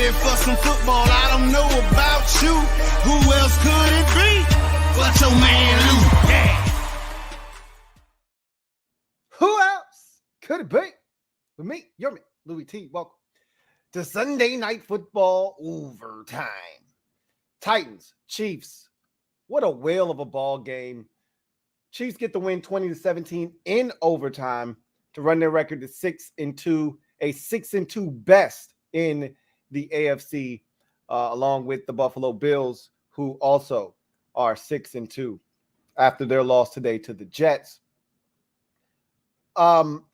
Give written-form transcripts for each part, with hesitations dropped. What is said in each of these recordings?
ready for some football. I don't know about you. Who else could it be but your man Lou? Yeah. Who else could it be? With me, you're me, Louie T. Welcome to Sunday Night Football Overtime. Titans, Chiefs. What a whale of a ball game. Chiefs get the win 20-17 in overtime to run their record to 6-2, a 6-2 best in the AFC, along with the Buffalo Bills, who also are 6-2 after their loss today to the Jets. I want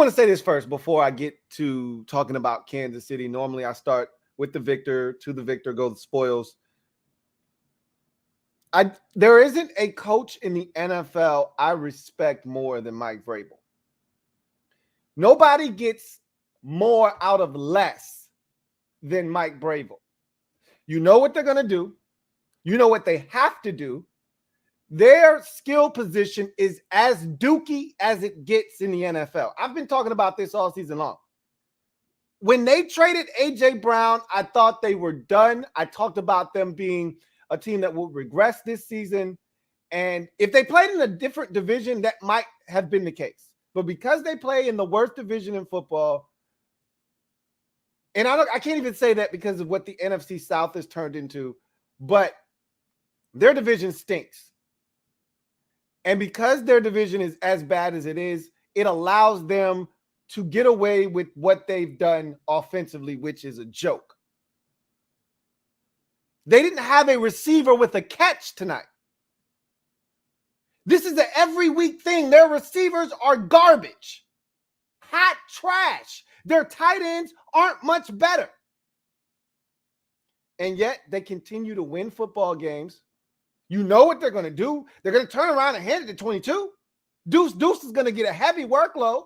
to say this first before I get to talking about Kansas City. Normally I start with the victor. To the victor go the spoils. There isn't a coach in the NFL I respect more than Mike Vrabel. Nobody gets more out of less than Mike Vrabel. You know what they're going to do. You know what they have to do. Their skill position is as dookie as it gets in the NFL. I've been talking about this all season long. When they traded A.J. Brown, I thought they were done. I talked about them being a team that will regress this season. And if they played in a different division, that might have been the case. But because they play in the worst division in football, and I can't even say that because of what the NFC South has turned into, but their division stinks. And because their division is as bad as it is, it allows them to get away with what they've done offensively, which is a joke. They didn't have a receiver with a catch tonight. This is an every week thing. Their receivers are garbage. Hot trash. Their tight ends aren't much better. And yet they continue to win football games. You know what they're going to do. They're going to turn around and hand it to 22. Deuce is going to get a heavy workload.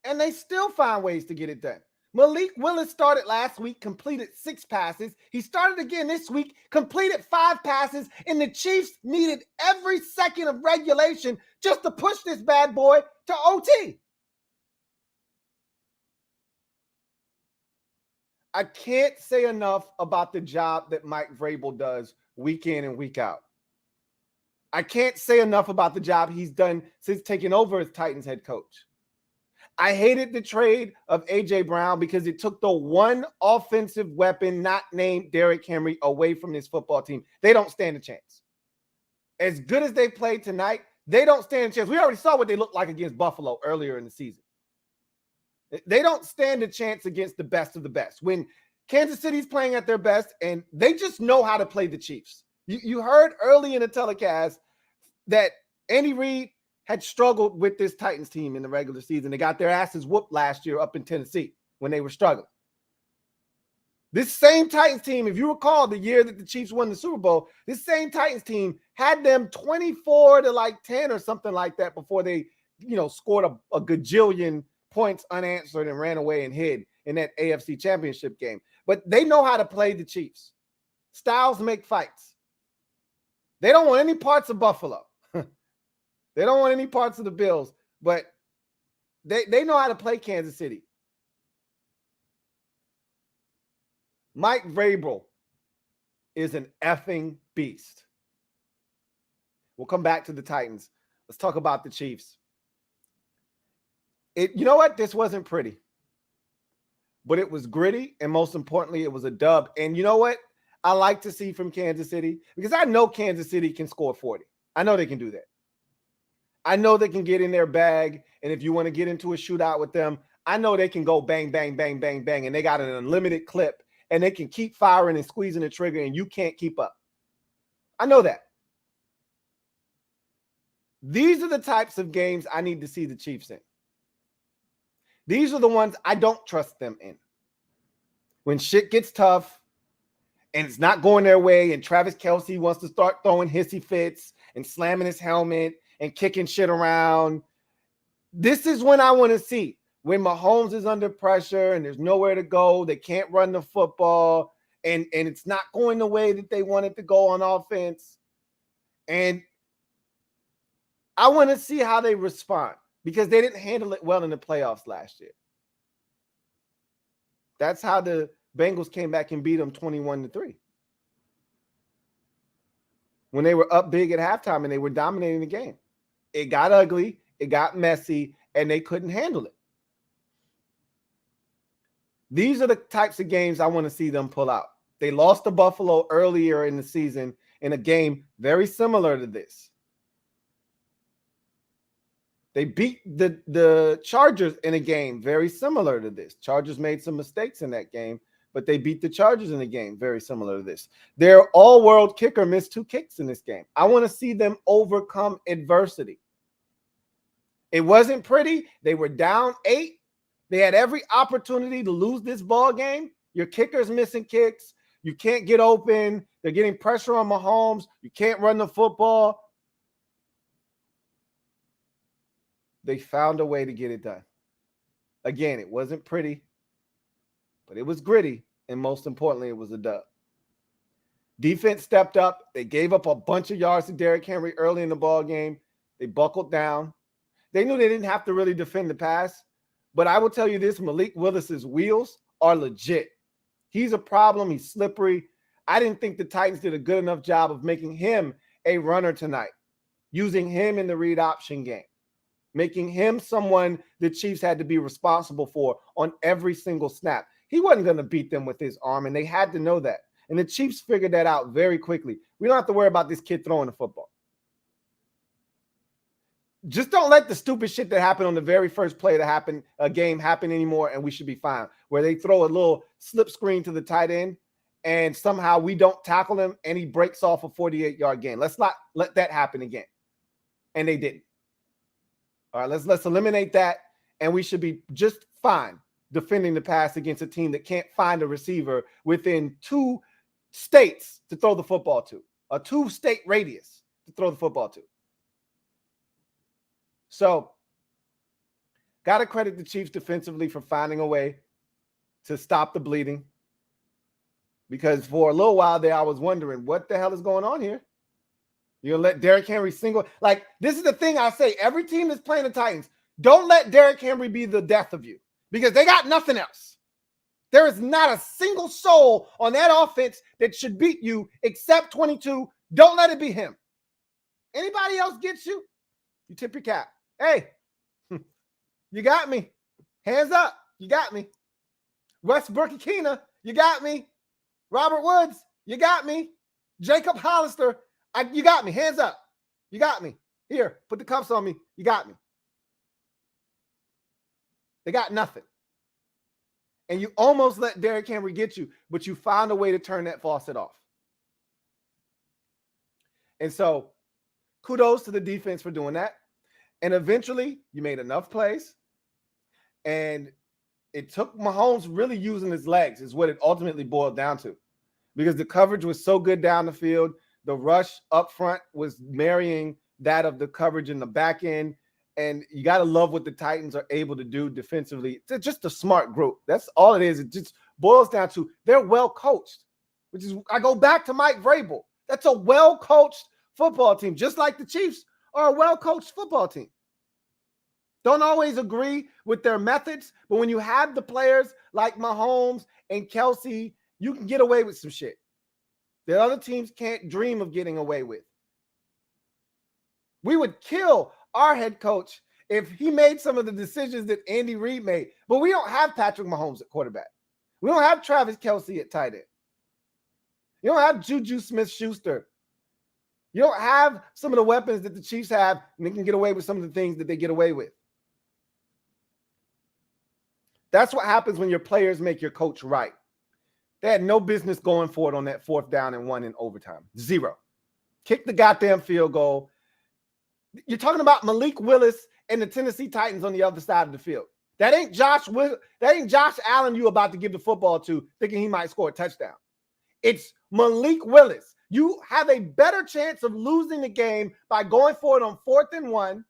And they still find ways to get it done. Malik Willis started last week, completed 6 passes. He started again this week, completed 5 passes, and the Chiefs needed every second of regulation just to push this bad boy to OT. I can't say enough about the job that Mike Vrabel does week in and week out. I can't say enough about the job he's done since taking over as Titans head coach. I hated the trade of A.J. Brown because it took the one offensive weapon not named Derrick Henry away from this football team. They don't stand a chance. As good as they played tonight, they don't stand a chance. We already saw what they looked like against Buffalo earlier in the season. They don't stand a chance against the best of the best. When Kansas City's playing at their best, and they just know how to play the Chiefs. You heard early in the telecast that Andy Reid had struggled with this Titans team in the regular season. They got their asses whooped last year up in Tennessee when they were struggling. This same Titans team, if you recall the year that the Chiefs won the Super Bowl, this same Titans team had them 24-10 or something like that before they, scored a gajillion points unanswered and ran away and hid in that AFC Championship game. But they know how to play the Chiefs. Styles make fights. They don't want any parts of Buffalo. They don't want any parts of the Bills, but they know how to play Kansas City. Mike Vrabel is an effing beast. We'll come back to the Titans. Let's talk about the Chiefs. You know what? This wasn't pretty, but it was gritty, and most importantly, it was a dub. And you know what I like to see from Kansas City? Because I know Kansas City can score 40. I know they can do that. I know they can get in their bag, and if you want to get into a shootout with them, I know they can go bang, bang, bang, bang, bang, and they got an unlimited clip, and they can keep firing and squeezing the trigger, and you can't keep up. I know that. These are the types of games I need to see the Chiefs in. These are the ones I don't trust them in. When shit gets tough and it's not going their way, and Travis Kelce wants to start throwing hissy fits and slamming his helmet and kicking shit around. This is when I want to see. When Mahomes is under pressure and there's nowhere to go, they can't run the football, and it's not going the way that they want it to go on offense. And I want to see how they respond, because they didn't handle it well in the playoffs last year. That's how the Bengals came back and beat them 21-3. When they were up big at halftime and they were dominating the game. It got ugly, it got messy, and they couldn't handle it. These are the types of games I want to see them pull out. They lost to Buffalo earlier in the season in a game very similar to this. They beat the Chargers in a game very similar to this. Chargers made some mistakes in that game, but they beat the Chargers in a game very similar to this. Their all-world kicker missed 2 kicks in this game. I want to see them overcome adversity. It wasn't pretty. They were down 8. They had every opportunity to lose this ball game. Your kicker's missing kicks. You can't get open. They're getting pressure on Mahomes. You can't run the football. They found a way to get it done. Again, it wasn't pretty, but it was gritty, and most importantly, it was a dub. Defense stepped up. They gave up a bunch of yards to Derrick Henry early in the ball game. They buckled down. They knew they didn't have to really defend the pass, but I will tell you this, Malik Willis's wheels are legit. He's a problem. He's slippery. I didn't think the Titans did a good enough job of making him a runner tonight, using him in the read option game, making him someone the Chiefs had to be responsible for on every single snap. He wasn't going to beat them with his arm, and they had to know that. And the Chiefs figured that out very quickly. We don't have to worry about this kid throwing the football. Just don't let the stupid shit that happened on the very first play game happen anymore, and we should be fine. Where they throw a little slip screen to the tight end, and somehow we don't tackle him, and he breaks off a 48-yard gain. Let's not let that happen again. And they didn't. All right, let's eliminate that, and we should be just fine defending the pass against a team that can't find a receiver within 2 states to throw the football to, a 2-state radius to throw the football to. So, got to credit the Chiefs defensively for finding a way to stop the bleeding. Because for a little while there, I was wondering, what the hell is going on here? You're going to let Derrick Henry single. Like, this is the thing I say. Every team that's playing the Titans, don't let Derrick Henry be the death of you. Because they got nothing else. There is not a single soul on that offense that should beat you except 22. Don't let it be him. Anybody else gets you, you tip your cap. Hey, you got me. Hands up. You got me. Wk9, you got me. Robert Woods, you got me. Jacob Hollister, you got me. Hands up. You got me. Here, put the cuffs on me. You got me. They got nothing. And you almost let Derrick Henry get you, but you found a way to turn that faucet off. And so, kudos to the defense for doing that. And eventually, you made enough plays. And it took Mahomes really using his legs is what it ultimately boiled down to. Because the coverage was so good down the field. The rush up front was marrying that of the coverage in the back end. And you got to love what the Titans are able to do defensively. It's just a smart group. That's all it is. It just boils down to they're well coached, which is, I go back to Mike Vrabel. That's a well-coached football team, just like the Chiefs are a well-coached football team. Don't always agree with their methods, but when you have the players like Mahomes and Kelsey, you can get away with some shit that other teams can't dream of getting away with. We would kill our head coach if he made some of the decisions that Andy Reid made, but we don't have Patrick Mahomes at quarterback. We don't have Travis Kelsey at tight end. You don't have Juju Smith-Schuster. You don't have some of the weapons that the Chiefs have, and they can get away with some of the things that they get away with. That's what happens when your players make your coach right. They had no business going for it on that 4th down and 1 in overtime. 0. Kick the goddamn field goal. You're talking about Malik Willis and the Tennessee Titans on the other side of the field. That ain't Josh Allen you about to give the football to thinking he might score a touchdown. It's Malik Willis. You have a better chance of losing the game by going for it on 4th and 1,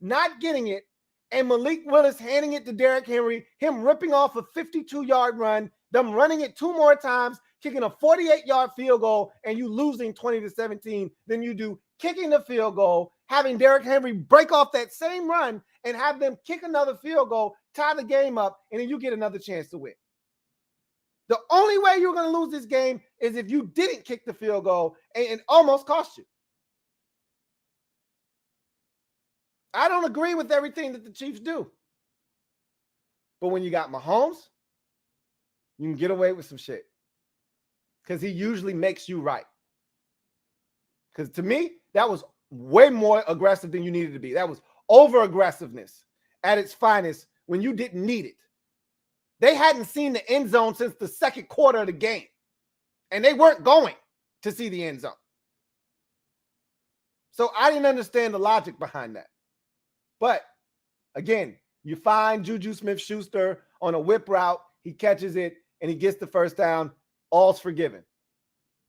not getting it, and Malik Willis handing it to Derrick Henry, him ripping off a 52-yard run, them running it 2 more times, kicking a 48-yard field goal, and you losing 20-17 than you do kicking the field goal, having Derrick Henry break off that same run and have them kick another field goal, tie the game up, and then you get another chance to win. The only way you're going to lose this game is if you didn't kick the field goal and it almost cost you. I don't agree with everything that the Chiefs do. But when you got Mahomes, you can get away with some shit. Because he usually makes you right. Because to me, that was way more aggressive than you needed to be. That was over-aggressiveness at its finest when you didn't need it. They hadn't seen the end zone since the second quarter of the game. And they weren't going to see the end zone. So I didn't understand the logic behind that. But, again, you find Juju Smith-Schuster on a whip route. He catches it, and he gets the first down. All's forgiven.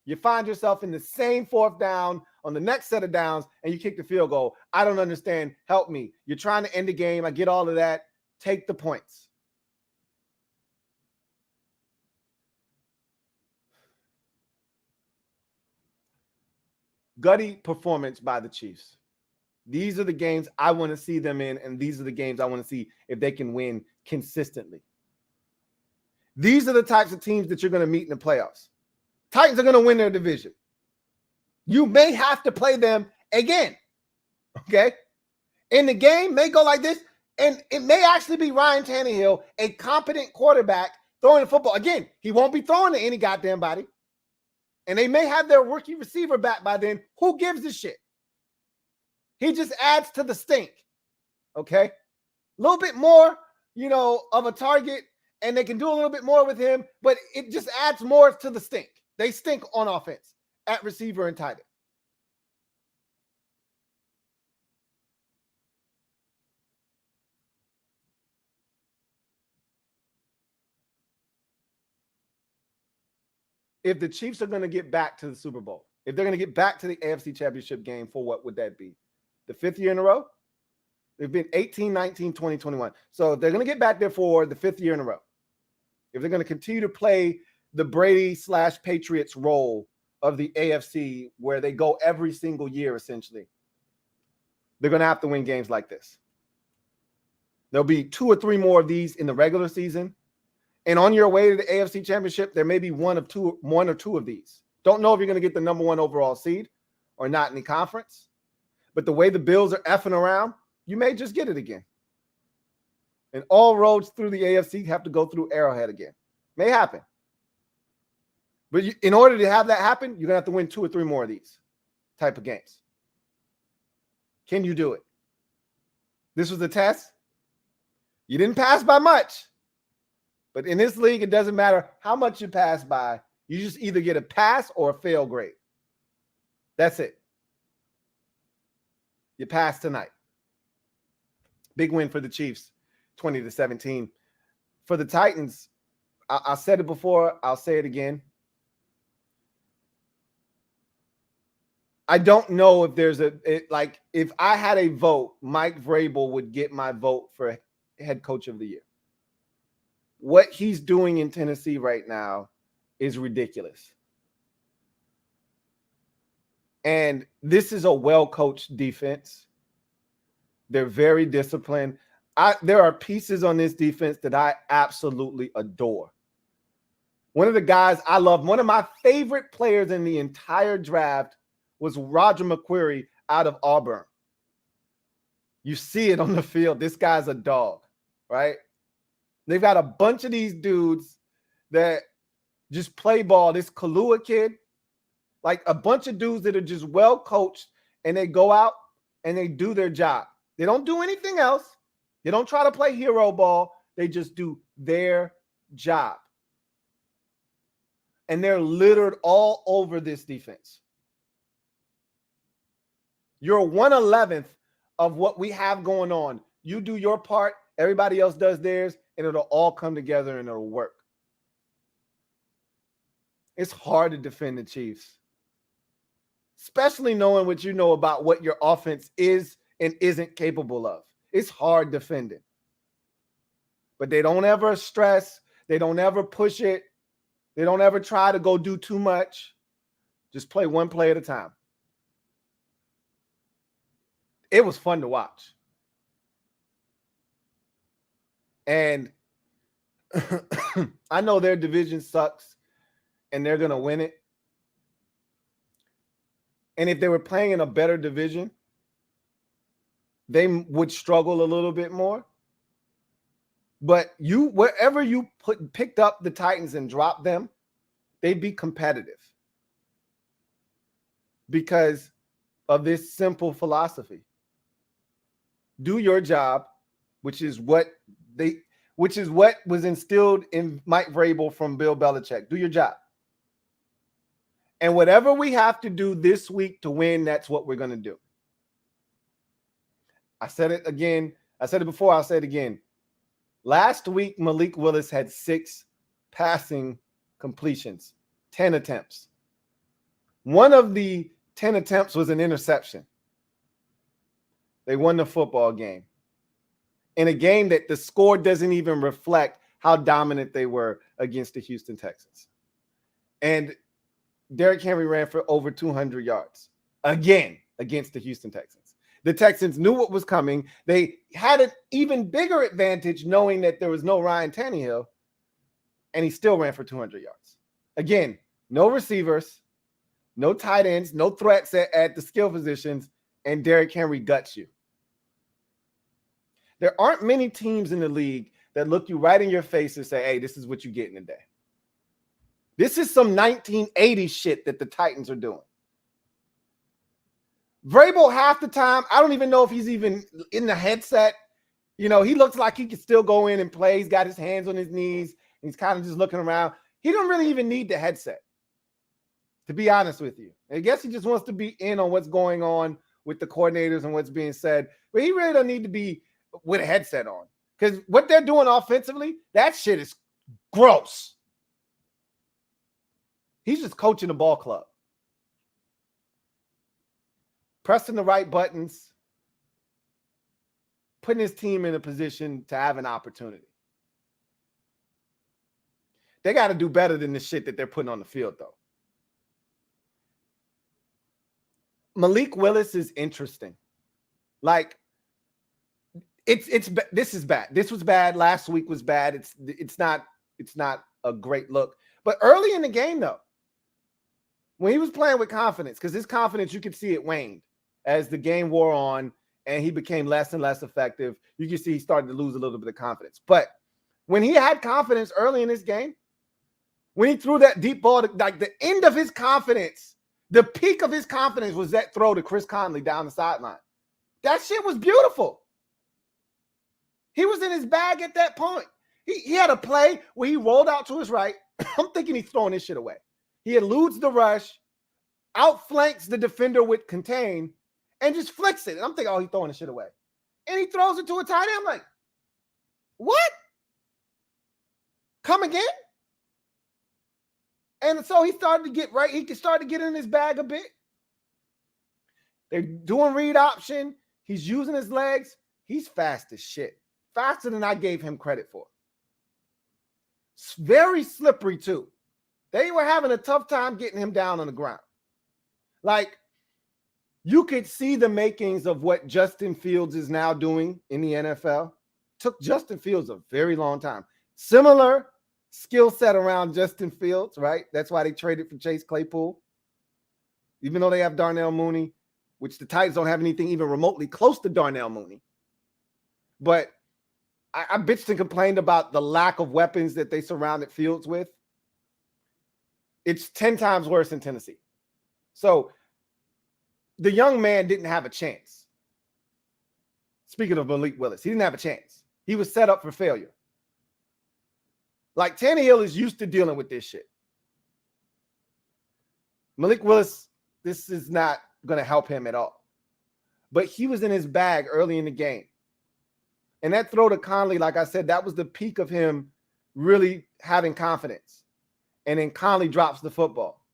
You find yourself in the same fourth down on the next set of downs, and you kick the field goal. I don't understand. Help me. You're trying to end the game. I get all of that. Take the points. Gutty performance by the Chiefs. These are the games I want to see them in, and these are the games I want to see if they can win consistently. These are the types of teams that you're going to meet in the playoffs. Titans are going to win their division. You may have to play them again, okay? And the game may go like this, and it may actually be Ryan Tannehill, a competent quarterback, throwing the football. Again, he won't be throwing to any goddamn body. And they may have their rookie receiver back by then. Who gives a shit? He just adds to the stink, okay? A little bit more, of a target, and they can do a little bit more with him, but it just adds more to the stink. They stink on offense at receiver and tight end. If the Chiefs are going to get back to the Super Bowl, if they're going to get back to the AFC Championship game for what would that be? The fifth year in a row? They've been 18, 19, 20, 21. So they're going to get back there for the fifth year in a row. If they're going to continue to play the Brady/Patriots role of the AFC where they go every single year, essentially, they're going to have to win games like this. There'll be 2 or 3 more of these in the regular season. And on your way to the AFC Championship, there may be one or two of these. Don't know if you're going to get the number 1 overall seed or not in the conference. But the way the Bills are effing around, you may just get it again. And all roads through the AFC have to go through Arrowhead again. May happen. But in order to have that happen, you're going to have to win 2 or 3 more of these type of games. Can you do it? This was a test. You didn't pass by much. But in this league, it doesn't matter how much you pass by. You just either get a pass or a fail grade. That's it. You passed tonight. Big win for the Chiefs, 20-17. For the Titans, I said it before. I'll say it again. I don't know if there's if I had a vote, Mike Vrabel would get my vote for head coach of the year. What he's doing in Tennessee right now is ridiculous. And this is a well-coached defense. They're very disciplined. There are pieces on this defense that I absolutely adore. One of the guys I love, one of my favorite players in the entire draft was Roger McQuarrie out of Auburn. You see it on the field. This guy's a dog, right? They've got a bunch of these dudes that just play ball. This Kalua kid, like a bunch of dudes that are just well coached, and they go out and they do their job. They don't do anything else. They don't try to play hero ball. They just do their job. And they're littered all over this defense. You're 1/11th of what we have going on. You do your part, everybody else does theirs, and it'll all come together and it'll work. It's hard to defend the Chiefs, especially knowing what you know about what your offense is and isn't capable of. It's hard defending. But they don't ever stress. They don't ever push it. They don't ever try to go do too much. Just play one play at a time. It was fun to watch. And I know their division sucks and they're going to win it. And if they were playing in a better division, they would struggle a little bit more. But wherever you picked up the Titans and dropped them, they'd be competitive because of this simple philosophy. Do your job, which is what was instilled in Mike Vrabel from Bill Belichick. Do your job. And whatever we have to do this week to win, that's what we're going to do. I said it again. I said it before. I'll say it again. Last week, Malik Willis had 6 passing completions, 10 attempts. One of the 10 attempts was an interception. They won the football game in a game that the score doesn't even reflect how dominant they were against the Houston Texans. And Derrick Henry ran for over 200 yards again against the Houston Texans. The Texans knew what was coming. They had an even bigger advantage knowing that there was no Ryan Tannehill, and he still ran for 200 yards. Again, no receivers, no tight ends, no threats at the skill positions, and Derrick Henry guts you. There aren't many teams in the league that look you right in your face and say, hey, this is what you get in a day. This is some 1980s shit that the Titans are doing. Vrabel, half the time, I don't even know if he's even in the headset. You know, he looks like he can still go in and play. He's got his hands on his knees. He's kind of just looking around. He don't really even need the headset, to be honest with you. I guess he just wants to be in on what's going on with the coordinators and what's being said. But he really don't need to be with a headset on. Because what they're doing offensively, that shit is gross. He's just coaching a ball club. Pressing the right buttons, putting his team in a position to have an opportunity. They got to do better than the shit that they're putting on the field, though. Malik Willis is interesting. Like, this is bad. This was bad. Last week was bad. It's not a great look. But early in the game, though, when he was playing with confidence, because his confidence, you could see it waned as the game wore on and he became less and less effective. You can see he started to lose a little bit of confidence. But when he had confidence early in this game, when he threw that deep ball, like the end of his confidence, the peak of his confidence was that throw to Chris Conley down the sideline. That shit was beautiful. He was in his bag at that point. He had a play where he rolled out to his right. I'm thinking he's throwing this shit away. He eludes the rush, outflanks the defender with contain, and just flicks it. And I'm thinking, oh, he's throwing the shit away. And he throws it to a tight end. I'm like, what? Come again? And so he started to get right. He could start to get in his bag a bit. They're doing read option. He's using his legs. He's fast as shit. Faster than I gave him credit for. Very slippery, too. They were having a tough time getting him down on the ground. Like, you could see the makings of what Justin Fields is now doing in the NFL. Took Justin Fields a very long time. Similar skill set around Justin Fields, right? That's why they traded for Chase Claypool. Even though they have Darnell Mooney, which the Titans don't have anything even remotely close to Darnell Mooney. But I bitched and complained about the lack of weapons that they surrounded Fields with. It's 10 times worse in Tennessee. So the young man didn't have a chance. Speaking of Malik Willis, he didn't have a chance. He was set up for failure. Like, Tannehill is used to dealing with this shit. Malik Willis, this is not going to help him at all. But he was in his bag early in the game. And that throw to Conley, like I said, that was the peak of him really having confidence. And then Conley drops the football.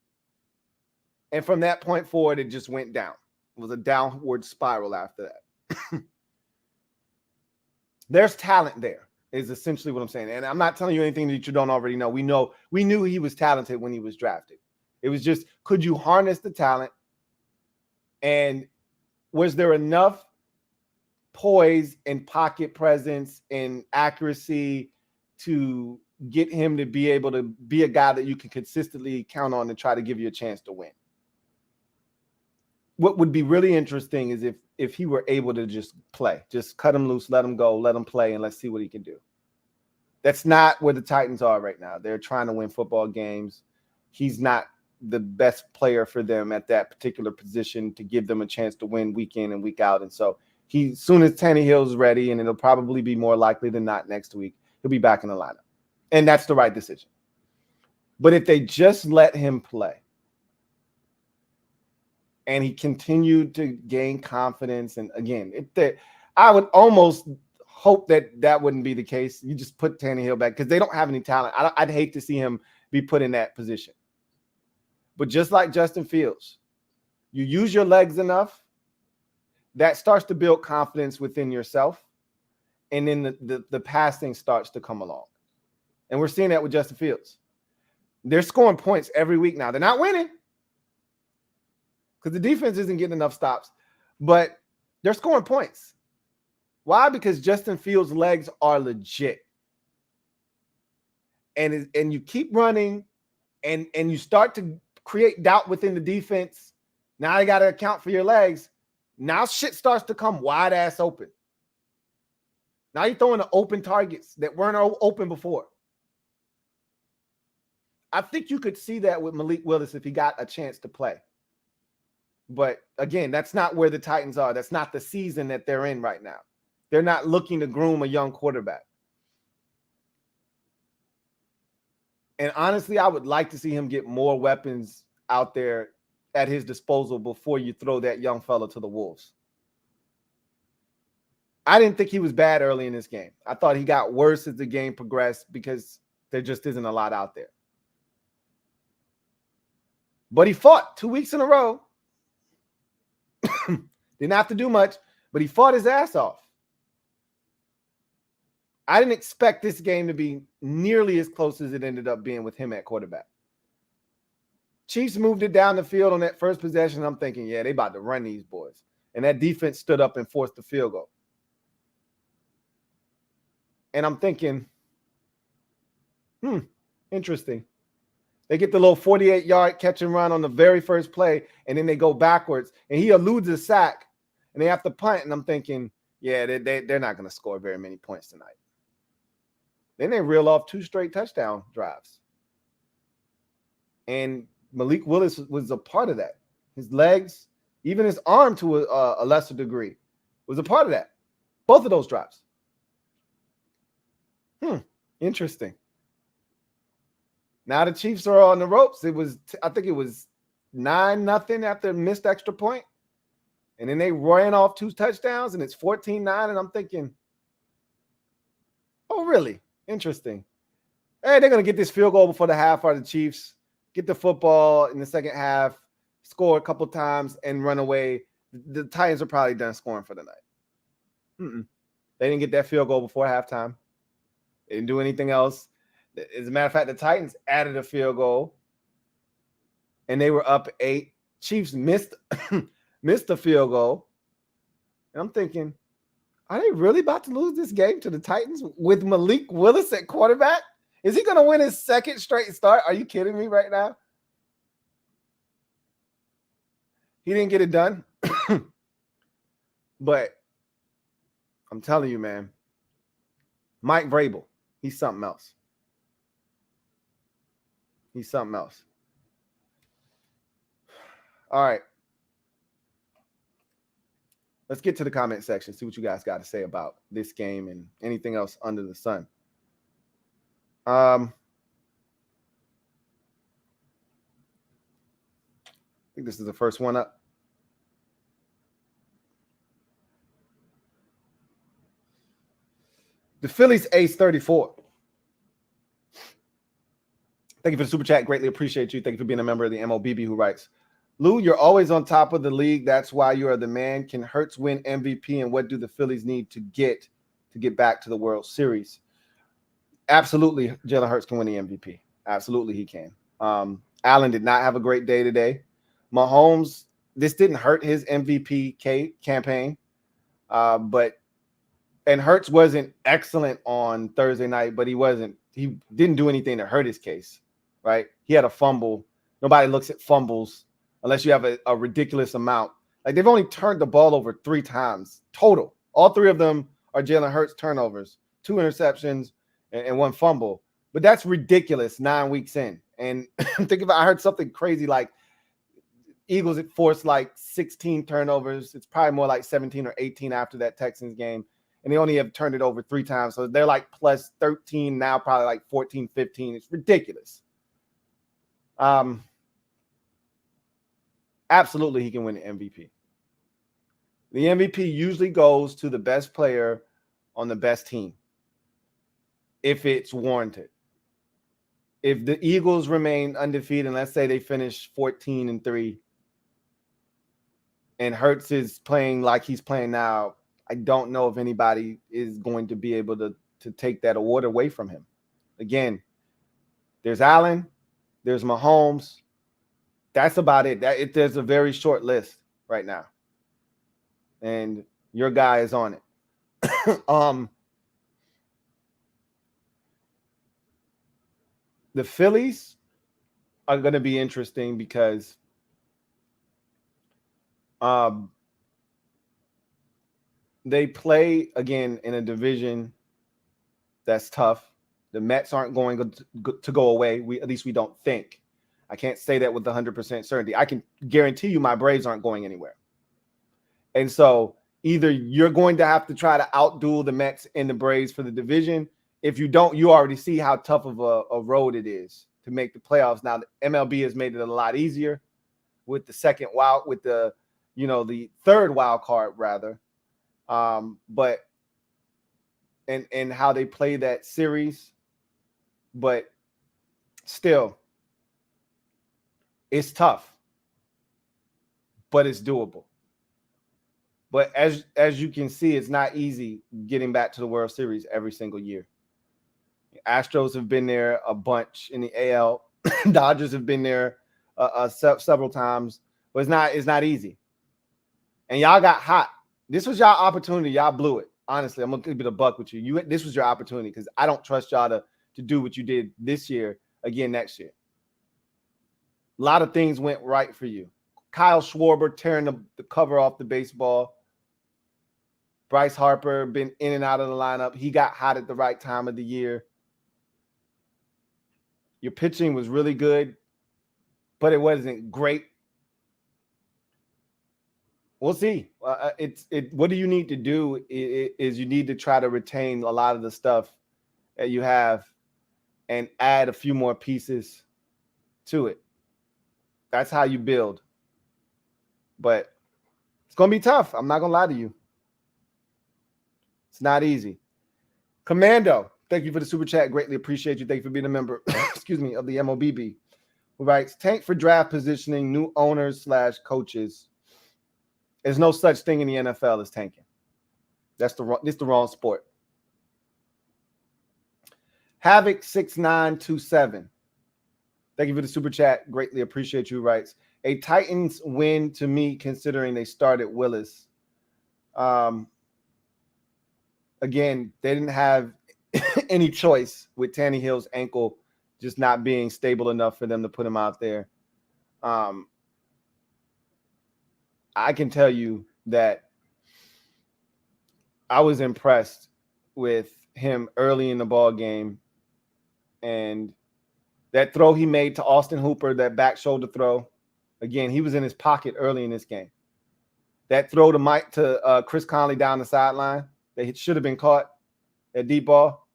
And from that point forward, it just went down. It was a downward spiral after that. There's talent there, is essentially what I'm saying. And I'm not telling you anything that you don't already know. We knew he was talented when he was drafted. It was just, could you harness the talent? And was there enough poise and pocket presence and accuracy to get him to be able to be a guy that you can consistently count on to try to give you a chance to win. What would be really interesting is if he were able to just play, just cut him loose, let him go, let him play, and let's see what he can do. That's not where the Titans are right now. They're trying to win football games. He's not the best player for them at that particular position to give them a chance to win week in and week out. And so as soon as Tannehill's ready, and it'll probably be more likely than not next week, he'll be back in the lineup. And that's the right decision. But if they just let him play and he continued to gain confidence, and again, I would almost hope that wouldn't be the case. You just put Tannehill back because they don't have any talent. I'd hate to see him be put in that position. But just like Justin Fields, you use your legs enough, that starts to build confidence within yourself, and then the passing starts to come along. And we're seeing that with Justin Fields. They're scoring points every week now. They're not winning because the defense isn't getting enough stops, but they're scoring points. Why? Because Justin Fields' legs are legit. And you keep running, and you start to create doubt within the defense. Now you got to account for your legs. Now shit starts to come wide ass open. Now you're throwing the open targets that weren't open before. I think you could see that with Malik Willis if he got a chance to play. But again, that's not where the Titans are. That's not the season that they're in right now. They're not looking to groom a young quarterback. And honestly, I would like to see him get more weapons out there at his disposal before you throw that young fella to the wolves. I didn't think he was bad early in this game. I thought he got worse as the game progressed because there just isn't a lot out there. But he fought 2 weeks in a row. Didn't have to do much, but he fought his ass off. I didn't expect this game to be nearly as close as it ended up being with him at quarterback. Chiefs moved it down the field on that first possession. I'm thinking, yeah, they about to run these boys. And that defense stood up and forced the field goal. And I'm thinking, interesting. They get the little 48-yard catch and run on the very first play, and then they go backwards, and he eludes a sack, and they have to punt. And I'm thinking, yeah, they're not going to score very many points tonight. Then they reel off 2 straight touchdown drives. And Malik Willis was a part of that. His legs, even his arm to a lesser degree, was a part of that. Both of those drives. Interesting. Now the Chiefs are on the ropes. I think it was 9-0 after a missed extra point. And then they ran off 2 touchdowns, and it's 14-9. And I'm thinking, oh, really? Interesting. Hey, they're going to get this field goal before the half, are the Chiefs. Get the football in the second half, score a couple times, and run away. The Titans are probably done scoring for the night. They didn't get that field goal before halftime. They didn't do anything else. As a matter of fact, the Titans added a field goal, and they were up 8. Chiefs missed the field goal. And I'm thinking, are they really about to lose this game to the Titans with Malik Willis at quarterback? Is he going to win his second straight start? Are you kidding me right now? He didn't get it done. But I'm telling you, man, Mike Vrabel, he's something else. He's something else. All right. Let's get to the comment section, see what you guys got to say about this game and anything else under the sun. I think this is the first one up. The Phillies ace 34. Thank you for the super chat. Greatly appreciate you. Thank you for being a member of the MOBB, who writes, Lou, you're always on top of the league. That's why you are the man. Can Hurts win MVP? And what do the Phillies need to get back to the World Series? Absolutely, Jalen Hurts can win the MVP. Absolutely, he can. Allen did not have a great day today. Mahomes, this didn't hurt his MVP campaign, but And Hurts wasn't excellent on Thursday night, but he didn't do anything to hurt his case, right? He had a fumble. Nobody looks at fumbles unless you have a ridiculous amount. Like, they've only turned the ball over 3 times total. All 3 of them are Jalen Hurts turnovers, 2 interceptions and 1 fumble. But that's ridiculous 9 weeks in. And I heard something crazy like Eagles had forced like 16 turnovers. It's probably more like 17 or 18 after that Texans game. And they only have turned it over 3 times. So they're like plus 13 now, probably like 14, 15. It's ridiculous. Absolutely, he can win the MVP. The MVP usually goes to the best player on the best team if it's warranted. If the Eagles remain undefeated, and let's say they finish 14-3, and Hurts is playing like he's playing now, I don't know if anybody is going to be able to take that award away from him. Again, there's Allen, there's Mahomes. That's about it. There's a very short list right now. And your guy is on it. The Phillies are going to be interesting because they play, again, in a division that's tough. The Mets aren't going to go away. At least we don't think. I can't say that with 100% certainty. I can guarantee you my Braves aren't going anywhere. And so either you're going to have to try to outduel the Mets and the Braves for the division. If you don't, you already see how tough of a road it is to make the playoffs. Now, the MLB has made it a lot easier with the the third wild card rather. But how they play that series, but still, it's tough, but it's doable. But as you can see, it's not easy getting back to the World Series every single year. Astros have been there a bunch in the AL. Dodgers have been there several times, but it's not easy. And y'all got hot. This was y'all opportunity. Y'all blew it. Honestly, I'm gonna keep it a buck with you. This was your opportunity because I don't trust y'all to do what you did this year again next year. A lot of things went right for you. Kyle Schwarber tearing the cover off the baseball. Bryce Harper been in and out of the lineup. He got hot at the right time of the year. Your pitching was really good, but it wasn't great. We'll see. What do you need to do is you need to try to retain a lot of the stuff that you have and add a few more pieces to it. That's how you build. But it's going to be tough. I'm not going to lie to you. It's not easy. Commando, thank you for the super chat. Greatly appreciate you. Thank you for being a member, of the MOBB. Who writes, tank for draft positioning, new owners / coaches. There's no such thing in the NFL as tanking. This the wrong sport. Havoc 6927. Thank you for the super chat. Greatly appreciate you. Writes, a Titans win to me considering they started Willis. Again, they didn't have any choice with Tannehill's ankle just not being stable enough for them to put him out there. I can tell you that I was impressed with him early in the ball game, and that throw he made to Austin Hooper, that back shoulder throw. Again, he was in his pocket early in this game. That throw to Chris Conley down the sideline that should have been caught, that deep ball.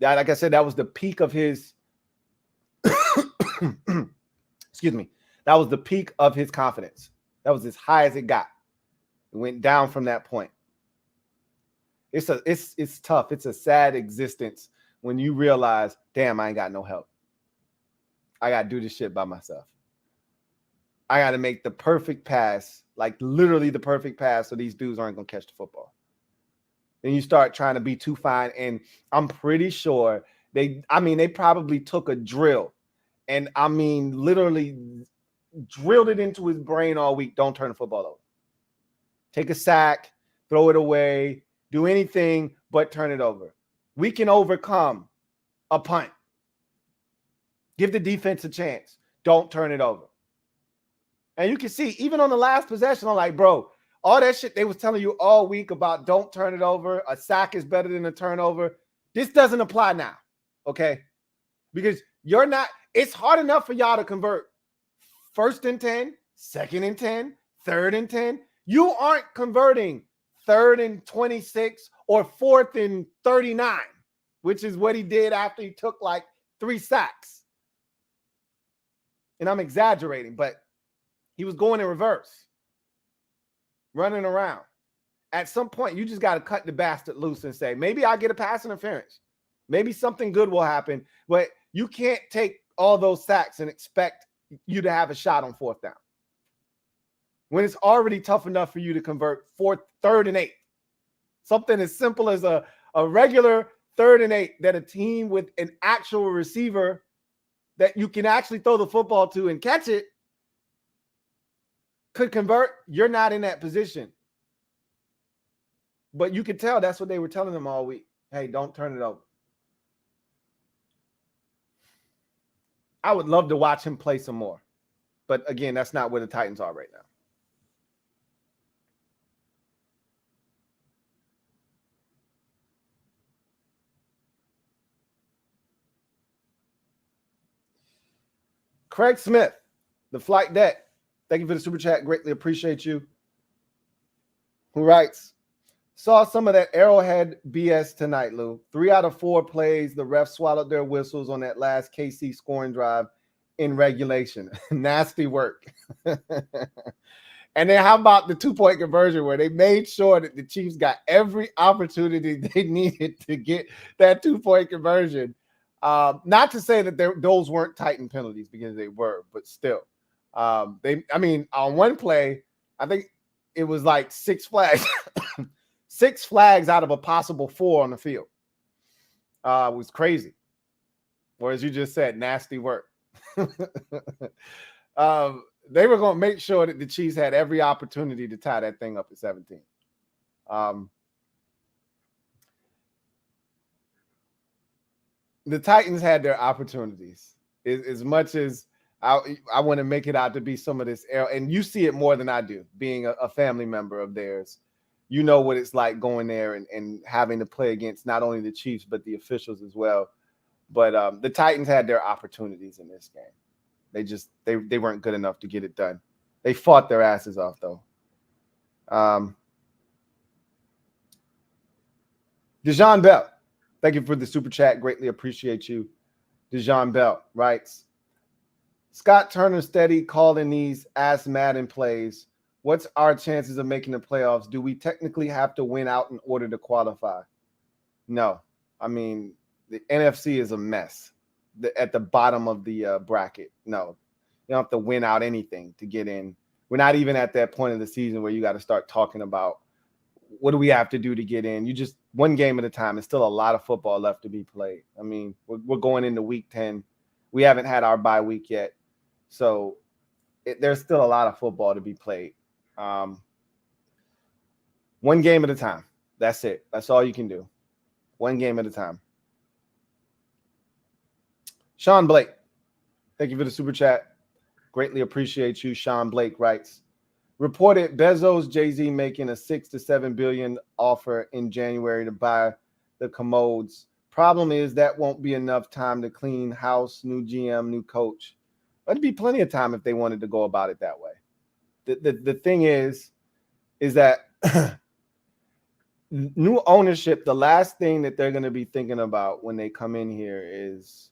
That, like I said, that was the peak of his. Excuse me. That was the peak of his confidence. That was as high as it got. It went down from that point. It's tough. It's a sad existence when you realize, damn, I ain't got no help. I got to do this shit by myself. I got to make the perfect pass, like literally the perfect pass, so these dudes aren't going to catch the football. Then you start trying to be too fine, and I'm pretty sure they probably took a drill and literally drilled it into his brain all week. Don't turn the football over. Take a sack, throw it away, do anything but turn it over. We can overcome a punt. Give the defense a chance. Don't turn it over. And you can see, even on the last possession, I'm like, bro, all that shit they was telling you all week about don't turn it over, a sack is better than a turnover, this doesn't apply now, okay? Because you're not, it's hard enough for y'all to convert 1st and 10, 2nd and 10, 3rd and 10. You aren't converting 3rd and 26 or 4th and 39, which is what he did after he took like 3 sacks. And I'm exaggerating, but he was going in reverse, running around. At some point, you just got to cut the bastard loose and say, maybe I'll get a pass interference. Maybe something good will happen, but you can't take all those sacks and expect you to have a shot on 4th down when it's already tough enough for you to convert 3rd and 8. Something as simple as a regular 3rd and 8 that a team with an actual receiver that you can actually throw the football to and catch it could convert. You're not in that position. But you could tell that's what they were telling them all week. Hey, don't turn it over. I would love to watch him play some more. But again, that's not where the Titans are right now. Craig Smith, the flight deck. Thank you for the super chat. Greatly appreciate you. Who writes, saw some of that Arrowhead BS tonight, Lou. 3 out of 4 plays, the refs swallowed their whistles on that last KC scoring drive in regulation. Nasty work. And then how about the 2-point conversion where they made sure that the Chiefs got every opportunity they needed to get that 2-point conversion? Not to say that those weren't Titan penalties, because they were, but still. On one play, I think it was like 6 flags. 6 flags out of a possible 4 on the field. It was crazy. Or as you just said, nasty work. They were going to make sure that the Chiefs had every opportunity to tie that thing up at 17. The Titans had their opportunities. As much as I want to make it out to be some of this, and you see it more than I do, being a family member of theirs. You know what it's like going there and having to play against not only the Chiefs, but the officials as well. But the Titans had their opportunities in this game. They weren't good enough to get it done. They fought their asses off, though. Dejan Bell, thank you for the super chat. Greatly appreciate you. Dejan Bell writes, Scott Turner steady calling these ass Madden plays. What's our chances of making the playoffs? Do we technically have to win out in order to qualify? No. I mean, the NFC is a mess at the bottom of the bracket. No. You don't have to win out anything to get in. We're not even at that point of the season where you got to start talking about what do we have to do to get in. You just one game at a time. There's still a lot of football left to be played. I mean, we're going into week 10. We haven't had our bye week yet. So there's still a lot of football to be played. One game at a time. That's it. That's all you can do. One game at a time. Sean Blake, thank you for the super chat. Greatly appreciate you. Sean Blake writes, reported Bezos, Jay-Z making a $6 to $7 billion offer in January to buy the commodes. Problem is that won't be enough time to clean house, new GM, new coach. It'd be plenty of time if they wanted to go about it that way. The thing is that new ownership, the last thing that they're going to be thinking about when they come in here is,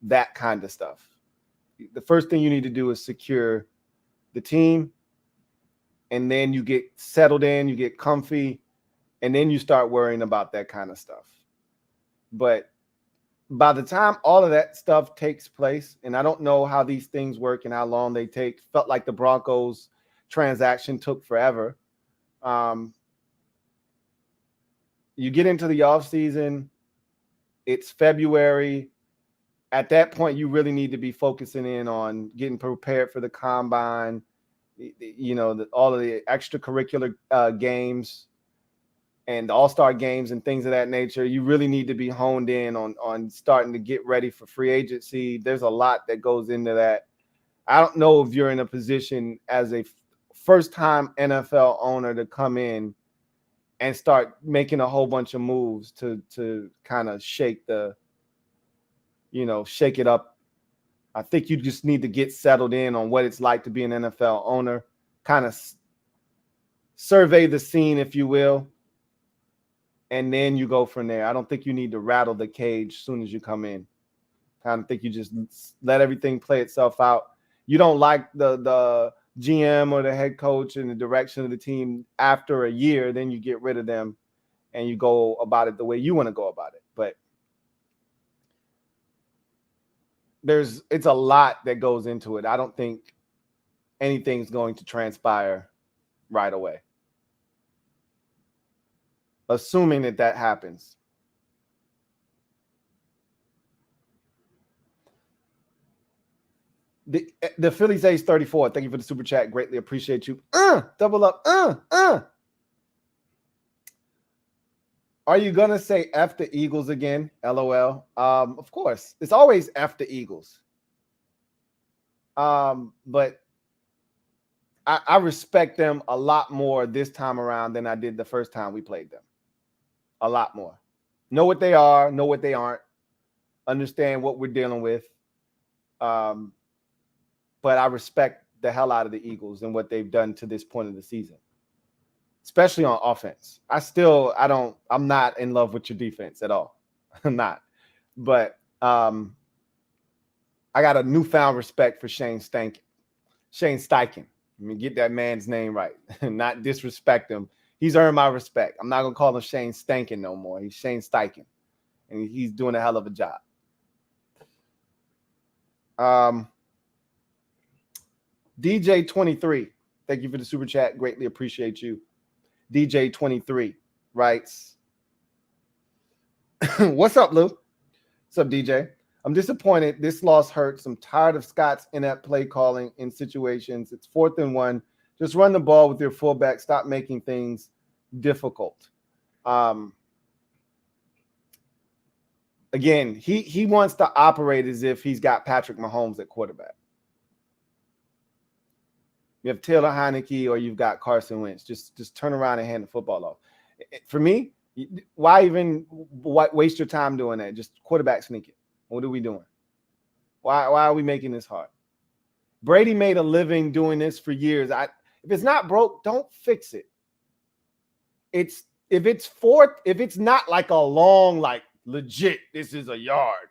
that kind of stuff. The first thing you need to do is secure the team, and then you get settled in, you get comfy, and then you start worrying about that kind of stuff. But by the time all of that stuff takes place, and I don't know how these things work and how long they take, felt like the Broncos transaction took forever. You get into the offseason, it's February. At that point, you really need to be focusing in on getting prepared for the combine, all of the extracurricular games and the all-star games and things of that nature. You really need to be honed in on starting to get ready for free agency. There's a lot that goes into that. I don't know if you're in a position as a first-time NFL owner to come in and start making a whole bunch of moves to kind of shake it up. I think you just need to get settled in on what it's like to be an NFL owner, kind of survey the scene, if you will, and then you go from there. I don't think you need to rattle the cage as soon as you come in. I don't think you just let everything play itself out. You don't like the GM or the head coach and the direction of the team after a year, then you get rid of them and you go about it the way you want to go about it. But it's a lot that goes into it. I don't think anything's going to transpire right away, assuming that happens. The Phillies Ace 34. Thank you for the super chat. Greatly appreciate you. Double up. Are you gonna say F the Eagles again? LOL. Of course. It's always F the Eagles. But I respect them a lot more this time around than I did the first time we played them. A lot more. Know what they are, know what they aren't, understand what we're dealing with. But I respect the hell out of the Eagles and what they've done to this point of the season, especially on offense. I'm not in love with your defense at all. I'm not. But I got a newfound respect for Shane Steichen. Let me get that man's name right and not disrespect him. He's earned my respect. I'm not going to call him Shane Steichen no more. He's Shane Steichen, and he's doing a hell of a job. DJ23, thank you for the super chat. Greatly appreciate you. DJ23 writes, what's up, Lou? What's up, DJ? I'm disappointed. This loss hurts. I'm tired of Scott's inept play calling in situations. It's 4th and 1. Just run the ball with your fullback. Stop making things difficult. Again, he wants to operate as if he's got Patrick Mahomes at quarterback. You have Taylor Heineke or you've got Carson Wentz. Just turn around and hand the football off. For me, why waste your time doing that? Just quarterback sneaking. What are we doing? Why are we making this hard? Brady made a living doing this for years. If it's not broke, don't fix it. If it's not like a long, like legit, this is a yard.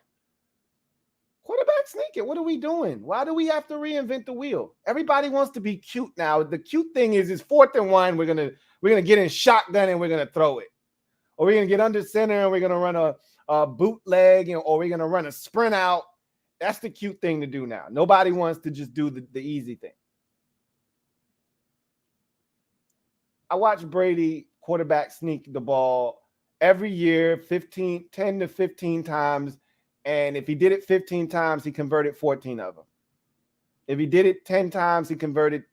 Quarterback sneak it. What are we doing? Why do we have to reinvent the wheel? Everybody wants to be cute now. The cute thing is 4th and 1. We're gonna get in shotgun and we're gonna throw it, or we're gonna get under center and we're gonna run a bootleg, or we're gonna run a sprint out. That's the cute thing to do now. Nobody wants to just do the easy thing. I watch Brady quarterback sneak the ball every year, 10 to 15 times. And if he did it 15 times, he converted 14 of them. If he did it 10 times, he converted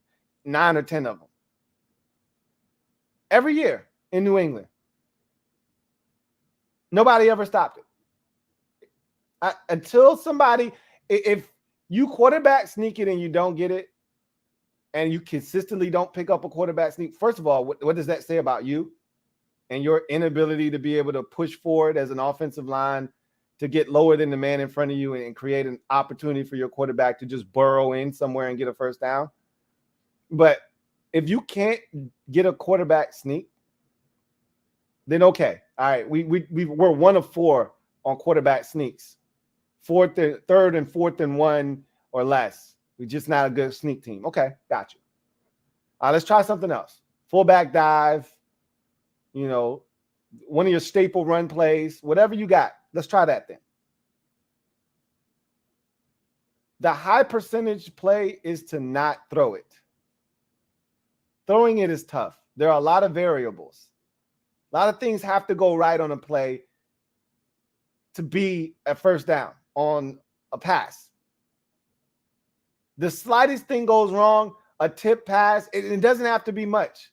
9 or 10 of them. Every year in New England. Nobody ever stopped it. Until somebody, if you quarterback sneak it and you don't get it, and you consistently don't pick up a quarterback sneak, first of all, what does that say about you and your inability to be able to push forward as an offensive line to get lower than the man in front of you and create an opportunity for your quarterback to just burrow in somewhere and get a first down? But if you can't get a quarterback sneak, then okay. All right, we're 1 of 4 on quarterback sneaks. 3rd and 4th and 1 or less. We're just not a good sneak team. Okay, got you. Let's try something else. Fullback dive, one of your staple run plays, whatever you got. Let's try that then. The high percentage play is to not throw it. Throwing it is tough. There are a lot of variables. A lot of things have to go right on a play to be a first down on a pass. The slightest thing goes wrong, a tip pass. It doesn't have to be much.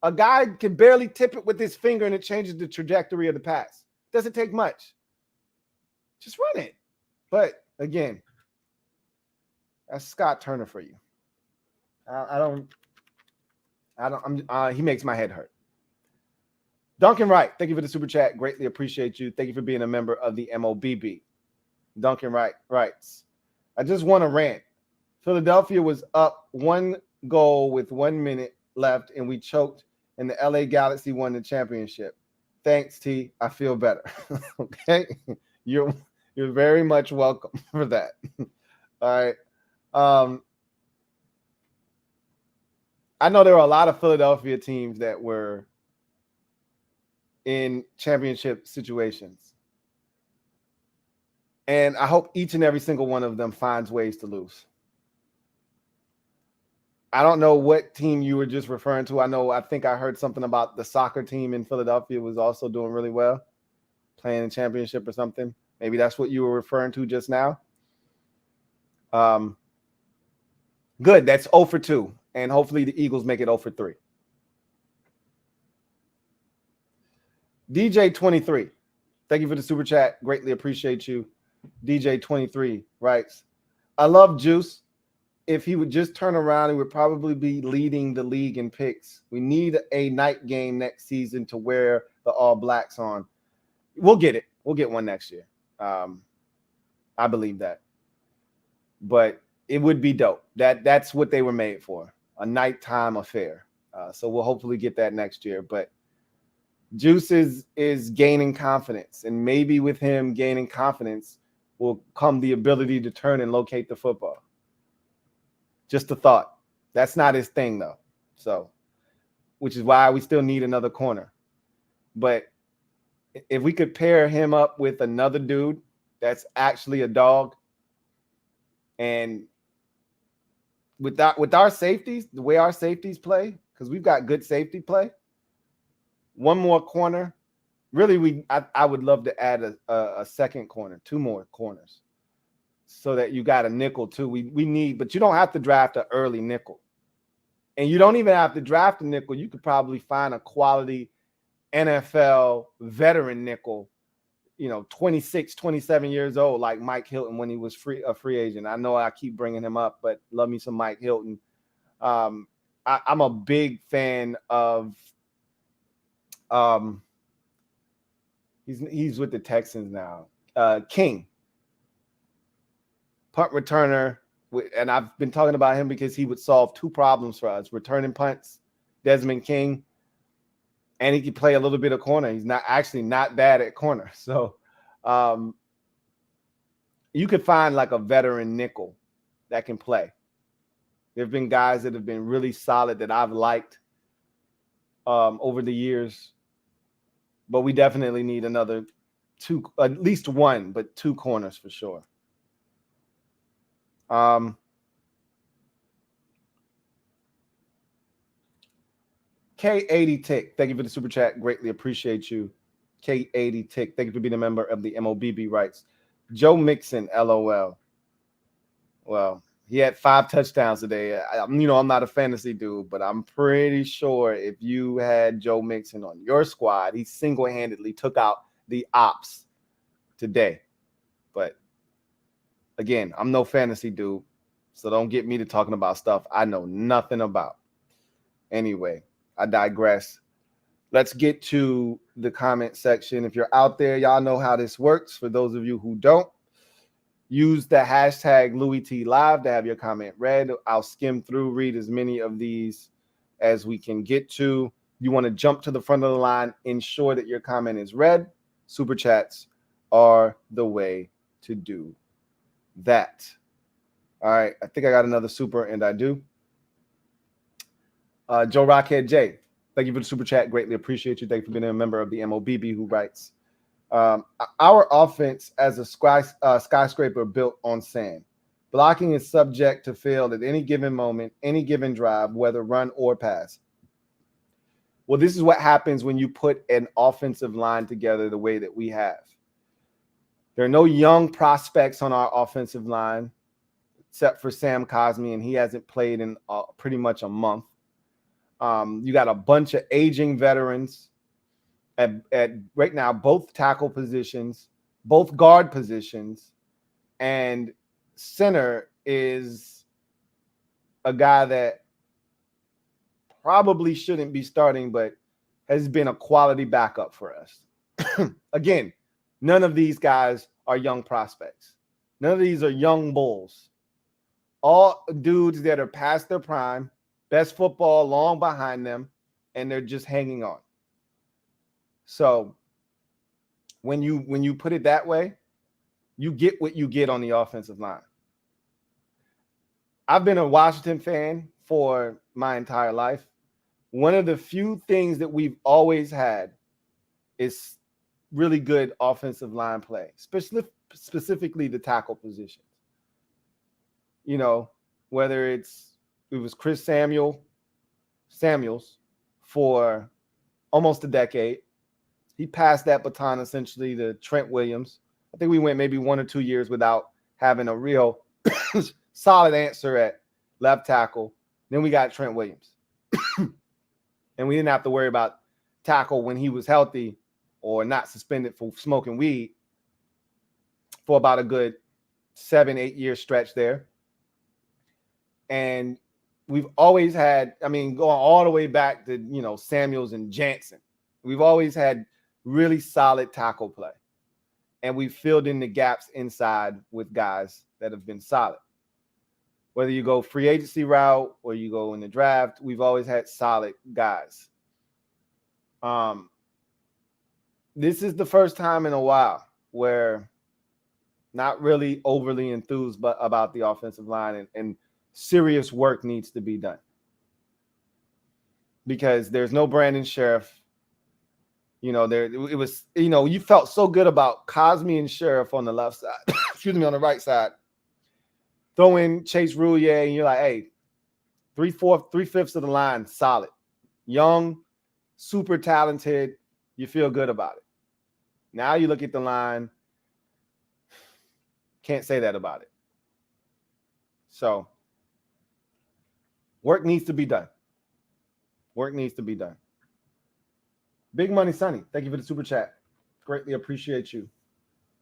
A guy can barely tip it with his finger and it changes the trajectory of the pass. Doesn't take much. Just run it. But again, that's Scott Turner for you. He makes my head hurt. Duncan Wright, thank you for the super chat. Greatly appreciate you. Thank you for being a member of the MOBB. Duncan Wright writes, I just want to rant. Philadelphia was up 1 goal with 1 minute left, and we choked, and the LA Galaxy won the championship. Thanks, T. I feel better. Okay? You're very much welcome for that. All right. I know there are a lot of Philadelphia teams that were in championship situations. And I hope each and every single one of them finds ways to lose. I don't know what team you were just referring to. I think I heard something about the soccer team in Philadelphia was also doing really well, playing in championship or something. Maybe that's what you were referring to just now. Good. That's 0 for 2. And hopefully the Eagles make it 0 for 3. DJ23, thank you for the super chat. Greatly appreciate you. DJ23 writes, I love Juice. If he would just turn around, he would probably be leading the league in picks. We need a night game next season to wear the All Blacks on. We'll get it. We'll get one next year. I believe that. But it would be dope. That's what they were made for, a nighttime affair. So we'll hopefully get that next year. But Juice is gaining confidence, and maybe with him gaining confidence will come the ability to turn and locate the football. Just a thought. That's not his thing, though. So, which is why we still need another corner. But if we could pair him up with another dude that's actually a dog, and with our safeties, the way our safeties play, because we've got good safety play, one more corner. Really, I would love to add a second corner, 2 more corners, so that you got a nickel too. We need, but you don't have to draft an early nickel, and you don't even have to draft a nickel. You could probably find a quality NFL veteran nickel, 26, 27 years old, like Mike Hilton when he was a free agent. I know I keep bringing him up, but love me some Mike Hilton. I'm a big fan of. He's with the Texans now. King, punt returner, and I've been talking about him because he would solve 2 problems for us: returning punts, Desmond King, and he could play a little bit of corner. He's not bad at corner. So you could find like a veteran nickel that can play. There have been guys that have been really solid that I've liked over the years. But we definitely need another 2, at least 1, but 2 corners for sure. K80 Tick, thank you for the super chat. Greatly appreciate you. K80 Tick, thank you for being a member of the MOBB writes. Joe Mixon, LOL. Well, he had 5 touchdowns today. I'm not a fantasy dude, but I'm pretty sure if you had Joe Mixon on your squad, he single-handedly took out the ops today. But again, I'm no fantasy dude, so don't get me to talking about stuff I know nothing about. Anyway, I digress. Let's get to the comment section. If you're out there, y'all know how this works. For those of you who don't, use the hashtag LouieTLive to have your comment read. I'll skim through, read as many of these as we can get to. You want to jump to the front of the line, ensure that your comment is read. Super chats are the way to do that. All right, I think I got another super, and I do. Joe Rockhead J, thank you for the super chat. Greatly appreciate you. Thank you for being a member of the MOBB who writes, our offense as a skyscraper built on sand. Blocking is subject to fail at any given moment, any given drive, whether run or pass. Well, this is what happens when you put an offensive line together the way that we have. There are no young prospects on our offensive line. except for Sam Cosmi, and he hasn't played in pretty much a month. You got a bunch of aging veterans at right now, both tackle positions, both guard positions, and center is a guy that probably shouldn't be starting, but has been a quality backup for us. Again, none of these guys are young prospects. None of these are young bulls. All dudes that are past their prime, best football long behind them, and they're just hanging on. So when you put it that way, you get what you get on the offensive line. I've been a Washington fan for my entire life. One of the few things that we've always had is really good offensive line play, specifically the tackle positions. You know, whether it was Chris Samuels for almost a decade. He passed that baton essentially to Trent Williams. I think we went maybe 1 or 2 years without having a real solid answer at left tackle. Then we got Trent Williams. And we didn't have to worry about tackle when he was healthy or not suspended for smoking weed for about a good 7-8 year stretch there. And we've always had, I mean, going all the way back to, you know, Samuels and Jansen. We've always had really solid tackle play. And we've filled in the gaps inside with guys that have been solid. Whether you go free agency route or you go in the draft, we've always had solid guys. This is the first time in a while where not really overly enthused about the offensive line, and serious work needs to be done. Because there's no Brandon Sheriff. You know, it was, you know, you felt so good about Cosmi and Sheriff on the left side. Excuse me, on the right side. Throw in Chase Roulier, and you're like, hey, 3/5 of the line, solid. Young, super talented. You feel good about it. Now you look at the line, can't say that about it. So, work needs to be done. Work needs to be done. Big Money Sonny, thank you for the super chat. Greatly appreciate you.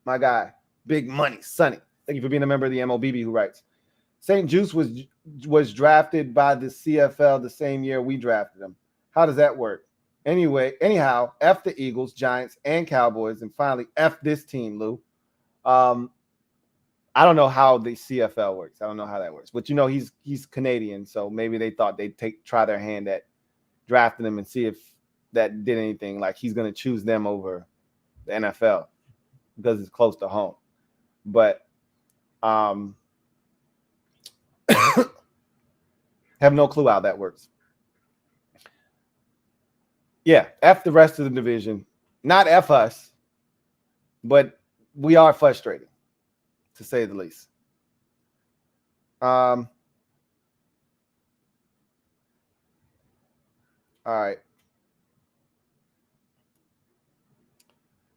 My guy, Big Money Sonny. Thank you for being a member of the MOBB who writes, St. Juice was drafted by the CFL the same year we drafted him. How does that work? Anyhow, F the Eagles, Giants, and Cowboys, and finally F this team, Lou. I don't know how the CFL works. I don't know how that works. But you know, he's Canadian, so maybe they thought they'd try their hand at drafting him and see if that did anything. Like he's going to choose them over the NFL because it's close to home. But have no clue how that works. Yeah, F the rest of the division. Not F us, but we are frustrated, to say the least. All right.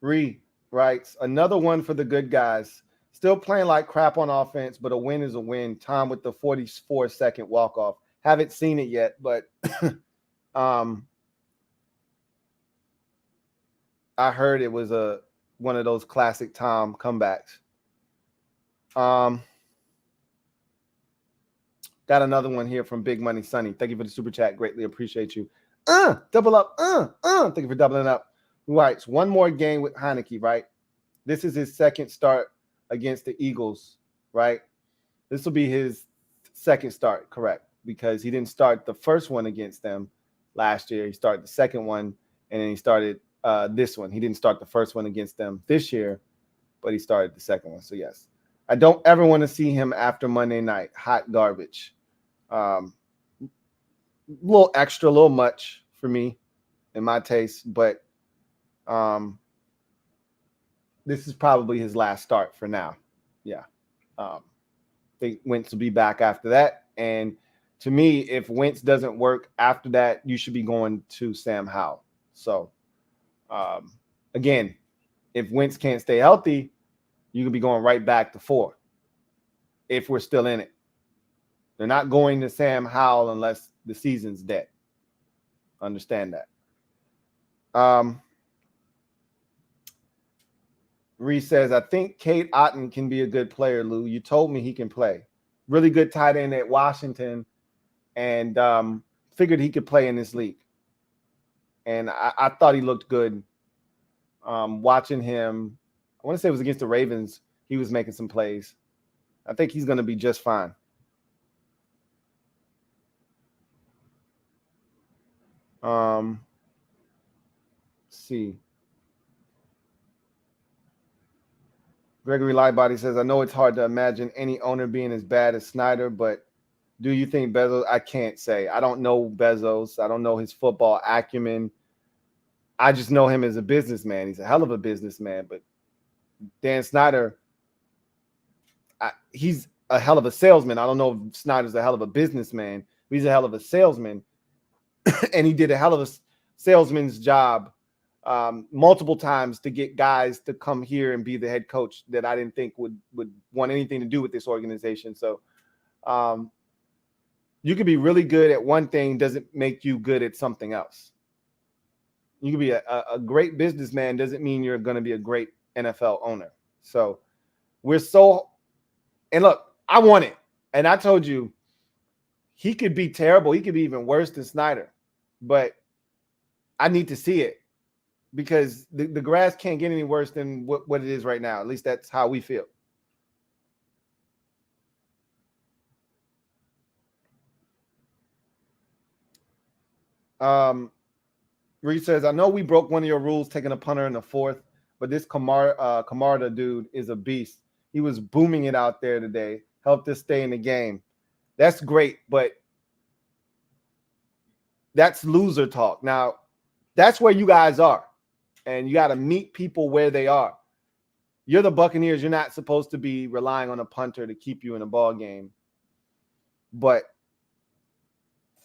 Ree writes, another one for the good guys. Still playing like crap on offense, but a win is a win. Tom with the 44-second walk-off. Haven't seen it yet, but I heard it was one of those classic Tom comebacks. Got another one here from Big Money Sonny. Thank you for the super chat. Greatly appreciate you. Double up. Thank you for doubling up. Who writes, one more game with Heineke, right? This is his second start against the Eagles, right? This will be his second start, correct? Because he didn't start the first one against them last year. He started the second one, and then he started this one. He didn't start the first one against them this year, but he started the second one. So, yes. I don't ever want to see him after Monday night. Hot garbage. Little extra, a little much for me in my taste, but this is probably his last start for now. Yeah. I think Wentz will be back after that. And to me, if Wentz doesn't work after that, you should be going to Sam Howell. So, again, if Wentz can't stay healthy, you could be going right back to 4 if we're still in it. They're not going to Sam Howell unless the season's dead. Understand that. Reese says, I think Kate Otten can be a good player, Lou. You told me he can play. Really good tight end at Washington, and figured he could play in this league. And I thought he looked good. Watching him, I want to say it was against the Ravens. He was making some plays. I think he's going to be just fine. Let's see. Gregory Lightbody says, I know it's hard to imagine any owner being as bad as Snyder, but do you think Bezos? I can't say. I don't know Bezos. I don't know his football acumen. I just know him as a businessman. He's a hell of a businessman. But Dan Snyder, he's a hell of a salesman. I don't know if Snyder's a hell of a businessman. But he's a hell of a salesman. And he did a hell of a salesman's job multiple times to get guys to come here and be the head coach that I didn't think would want anything to do with this organization. So you could be really good at one thing, doesn't make you good at something else. You could be a great businessman, doesn't mean you're going to be a great NFL owner. So and look, I want it. And I told you, he could be terrible. He could be even worse than Snyder. But I need to see it because the grass can't get any worse than what it is right now. At least that's how we feel. Reed says, I know we broke one of your rules taking a punter in the fourth, but this Camarda dude is a beast. He was booming it out there today, helped us stay in the game. That's great, but that's loser talk. Now, that's where you guys are, and you got to meet people where they are. You're the Buccaneers. You're not supposed to be relying on a punter to keep you in a ball game. But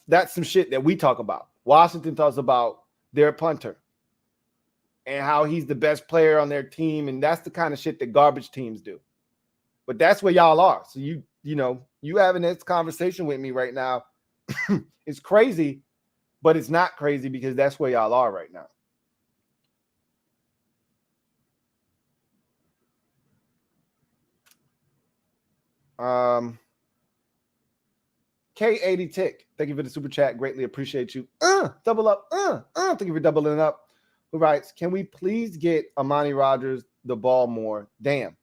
that's some shit that we talk about. Washington talks about their punter and how he's the best player on their team, and that's the kind of shit that garbage teams do. But that's where y'all are. So you having this conversation with me right now, it's crazy, but it's not crazy because that's where y'all are right now. K80 Tick, thank you for the super chat. Greatly appreciate you. Double up. Thank you for doubling up. Who writes, can we please get Amani Rodgers the ball more? Damn.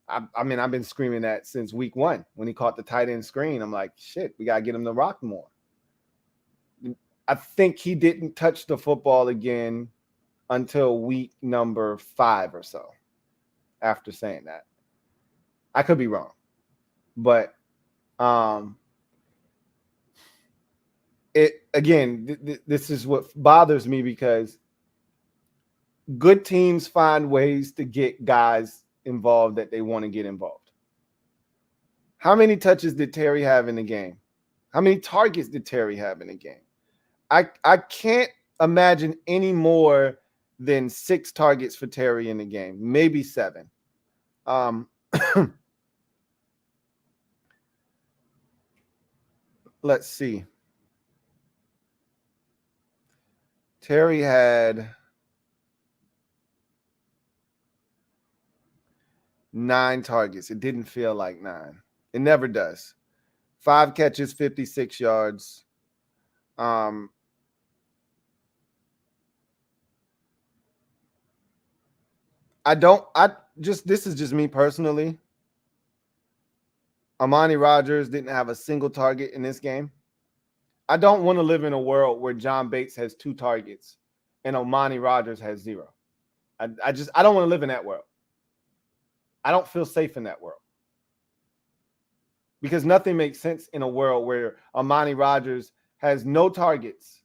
I mean, I've been screaming that since week 1 when he caught the tight end screen. I'm like, shit, we got to get him to rock more. I think he didn't touch the football again until week number 5 or so after saying that. I could be wrong. But this is what bothers me because good teams find ways to get guys involved that they want to get involved. How many touches did Terry have in the game? How many targets did Terry have in the game? I can't imagine any more than 6 targets for Terry in the game, maybe 7. Let's see. Terry had 9 targets. It didn't feel like 9. It never does. 5 catches, 56 yards. This is just me personally. Amani Rodgers didn't have a single target in this game. I don't want to live in a world where John Bates has 2 targets and Amani Rodgers has 0. I don't want to live in that world. I don't feel safe in that world. Because nothing makes sense in a world where Amani Rodgers has no targets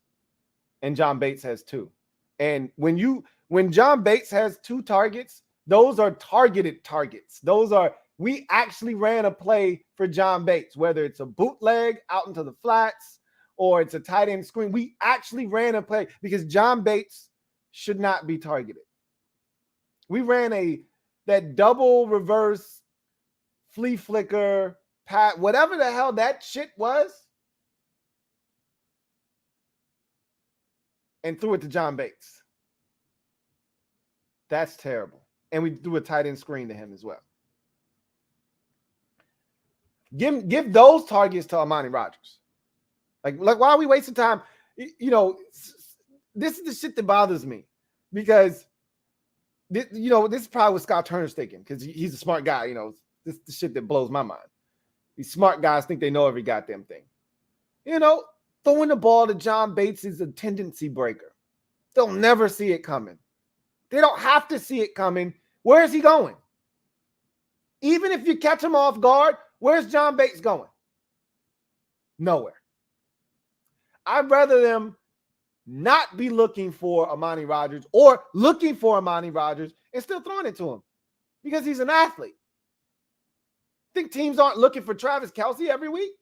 and John Bates has 2. And when John Bates has 2 targets, those are targeted targets. We actually ran a play for John Bates, whether it's a bootleg out into the flats or it's a tight end screen. We actually ran a play because John Bates should not be targeted. We ran that double reverse flea flicker whatever the hell that shit was, and threw it to John Bates. That's terrible. And we threw a tight end screen to him as well. Give those targets to Amani Rodgers. Like why are we wasting time? You know, this is the shit that bothers me because, this is probably what Scott Turner's thinking because he's a smart guy. You know, this is the shit that blows my mind. These smart guys think they know every goddamn thing. You know, throwing the ball to John Bates is a tendency breaker. They'll never see it coming. They don't have to see it coming. Where is he going? Even if you catch him off guard, where's John Bates going? Nowhere. I'd rather them not be looking for Amani Rodgers or looking for Amani Rodgers and still throwing it to him because he's an athlete. Think teams aren't looking for Travis Kelce every week?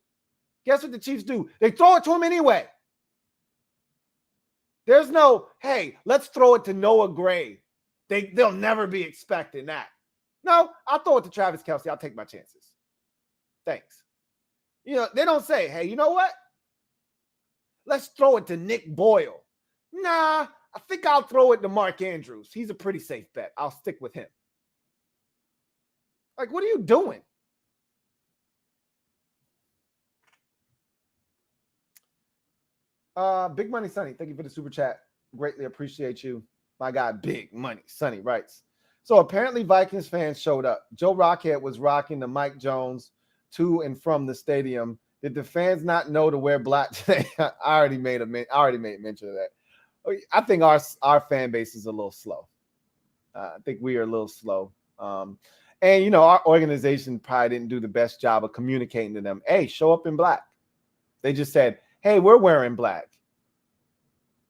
Guess what the Chiefs do? They throw it to him anyway. There's no, hey, let's throw it to Noah Gray. They'll never be expecting that. No, I'll throw it to Travis Kelce. I'll take my chances. Thanks. You know, they don't say, hey, you know what? Let's throw it to Nick Boyle. Nah, I think I'll throw it to Mark Andrews. He's a pretty safe bet. I'll stick with him. Like, what are you doing? Big Money Sonny, thank you for the super chat. Greatly appreciate you. My guy, Big Money Sonny writes. So apparently Vikings fans showed up. Joe Rockhead was rocking the Mike Jones to and from the stadium. Did the fans not know to wear black today? I already made mention of that. I think our fan base is a little slow. I think we are a little slow. And, you know, our organization probably didn't do the best job of communicating to them. Hey, show up in black. They just said, hey, we're wearing black.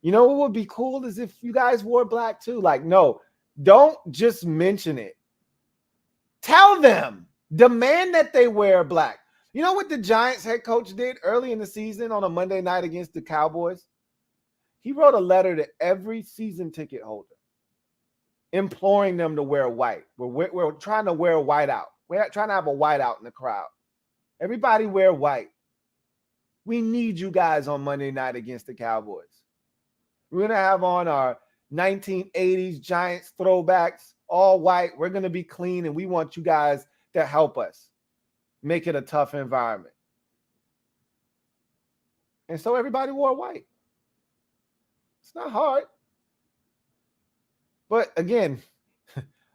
You know what would be cool is if you guys wore black too. Like, no, don't just mention it. Tell them. Demand that they wear black. You know what the Giants head coach did early in the season on a Monday night against the Cowboys? He wrote a letter to every season ticket holder imploring them to wear white. We're trying to wear white out. We're trying to have a white out in the crowd. Everybody wear white. We need you guys on Monday night against the Cowboys. We're going to have on our 1980s Giants throwbacks, all white. We're going to be clean, and we want you guys to help us make it a tough environment. And so everybody wore white. It's not hard. But again,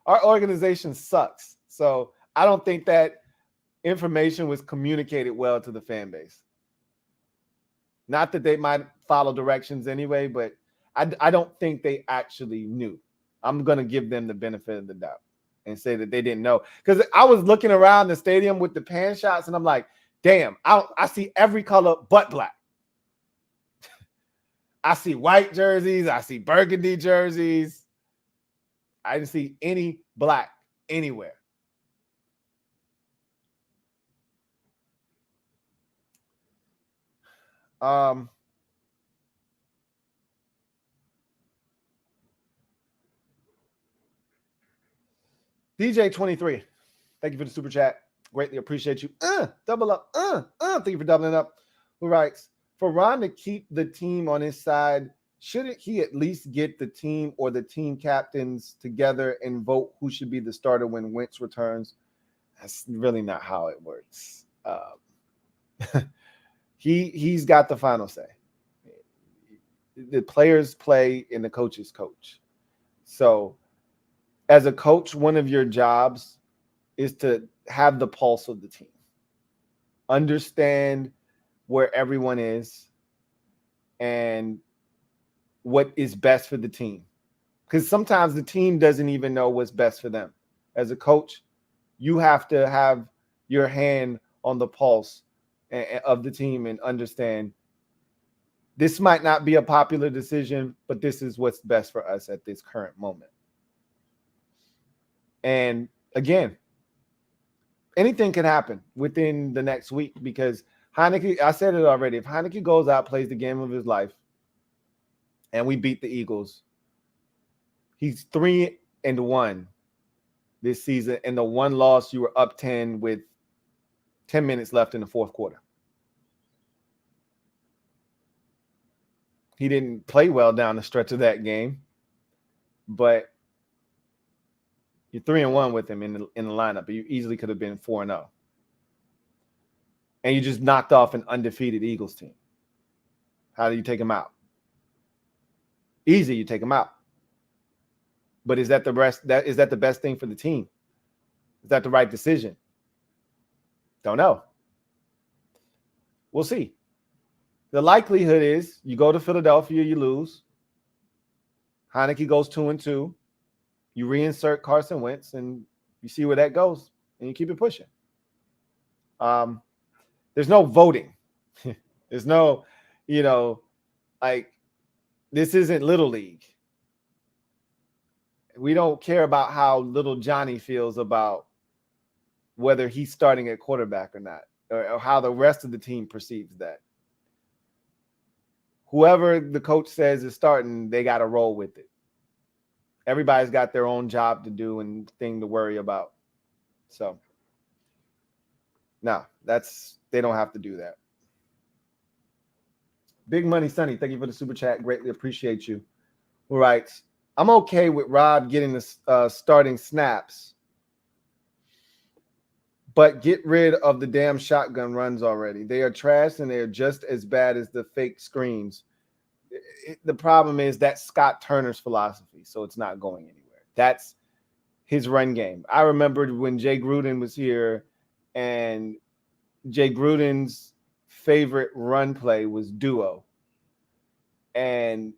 our organization sucks. So I don't think that information was communicated well to the fan base. Not that they might follow directions anyway, but I don't think they actually knew. I'm going to give them the benefit of the doubt and say that they didn't know. Because I was looking around the stadium with the pan shots, and I'm like, damn, I see every color but black. I see white jerseys. I see burgundy jerseys. I didn't see any black anywhere. DJ23, thank you for the super chat. Greatly appreciate you. Double up. Thank you for doubling up. Who writes, for Ron to keep the team on his side, shouldn't he at least get the team or the team captains together and vote who should be the starter when Wentz returns? That's really not how it works. He's got the final say. The players play and the coaches coach. So as a coach, one of your jobs is to have the pulse of the team. Understand where everyone is and what is best for the team. Because sometimes the team doesn't even know what's best for them. As a coach, you have to have your hand on the pulse of the team and understand this might not be a popular decision, but this is what's best for us at this current moment. And again, anything can happen within the next week because Heineke, I said it already, if Heineke goes out, plays the game of his life, and we beat the Eagles, he's 3-1 this season. And the one loss, you were up 10 with 10 minutes left in the fourth quarter. He didn't play well down the stretch of that game, but you're 3-1 with him in the lineup. You easily could have been 4-0. And you just knocked off an undefeated Eagles team. How do you take him out? Easy, you take him out. But is that the best thing for the team? Is that the right decision? Don't know. We'll see. The likelihood is you go to Philadelphia, you lose. Heineke goes 2-2. You reinsert Carson Wentz, and you see where that goes, and you keep it pushing. There's no voting. There's no, like, this isn't Little League. We don't care about how little Johnny feels about whether he's starting at quarterback or not, or how the rest of the team perceives that. Whoever the coach says is starting, they got to roll with it. Everybody's got their own job to do and thing to worry about. So, no, they don't have to do that. Big Money Sonny, thank you for the super chat. Greatly appreciate you. All right. I'm okay with Rob getting the starting snaps, but get rid of the damn shotgun runs already. They are trash, and they are just as bad as the fake screens. The problem is that's Scott Turner's philosophy, so it's not going anywhere. That's his run game. I remembered when Jay Gruden was here, and Jay Gruden's favorite run play was duo. And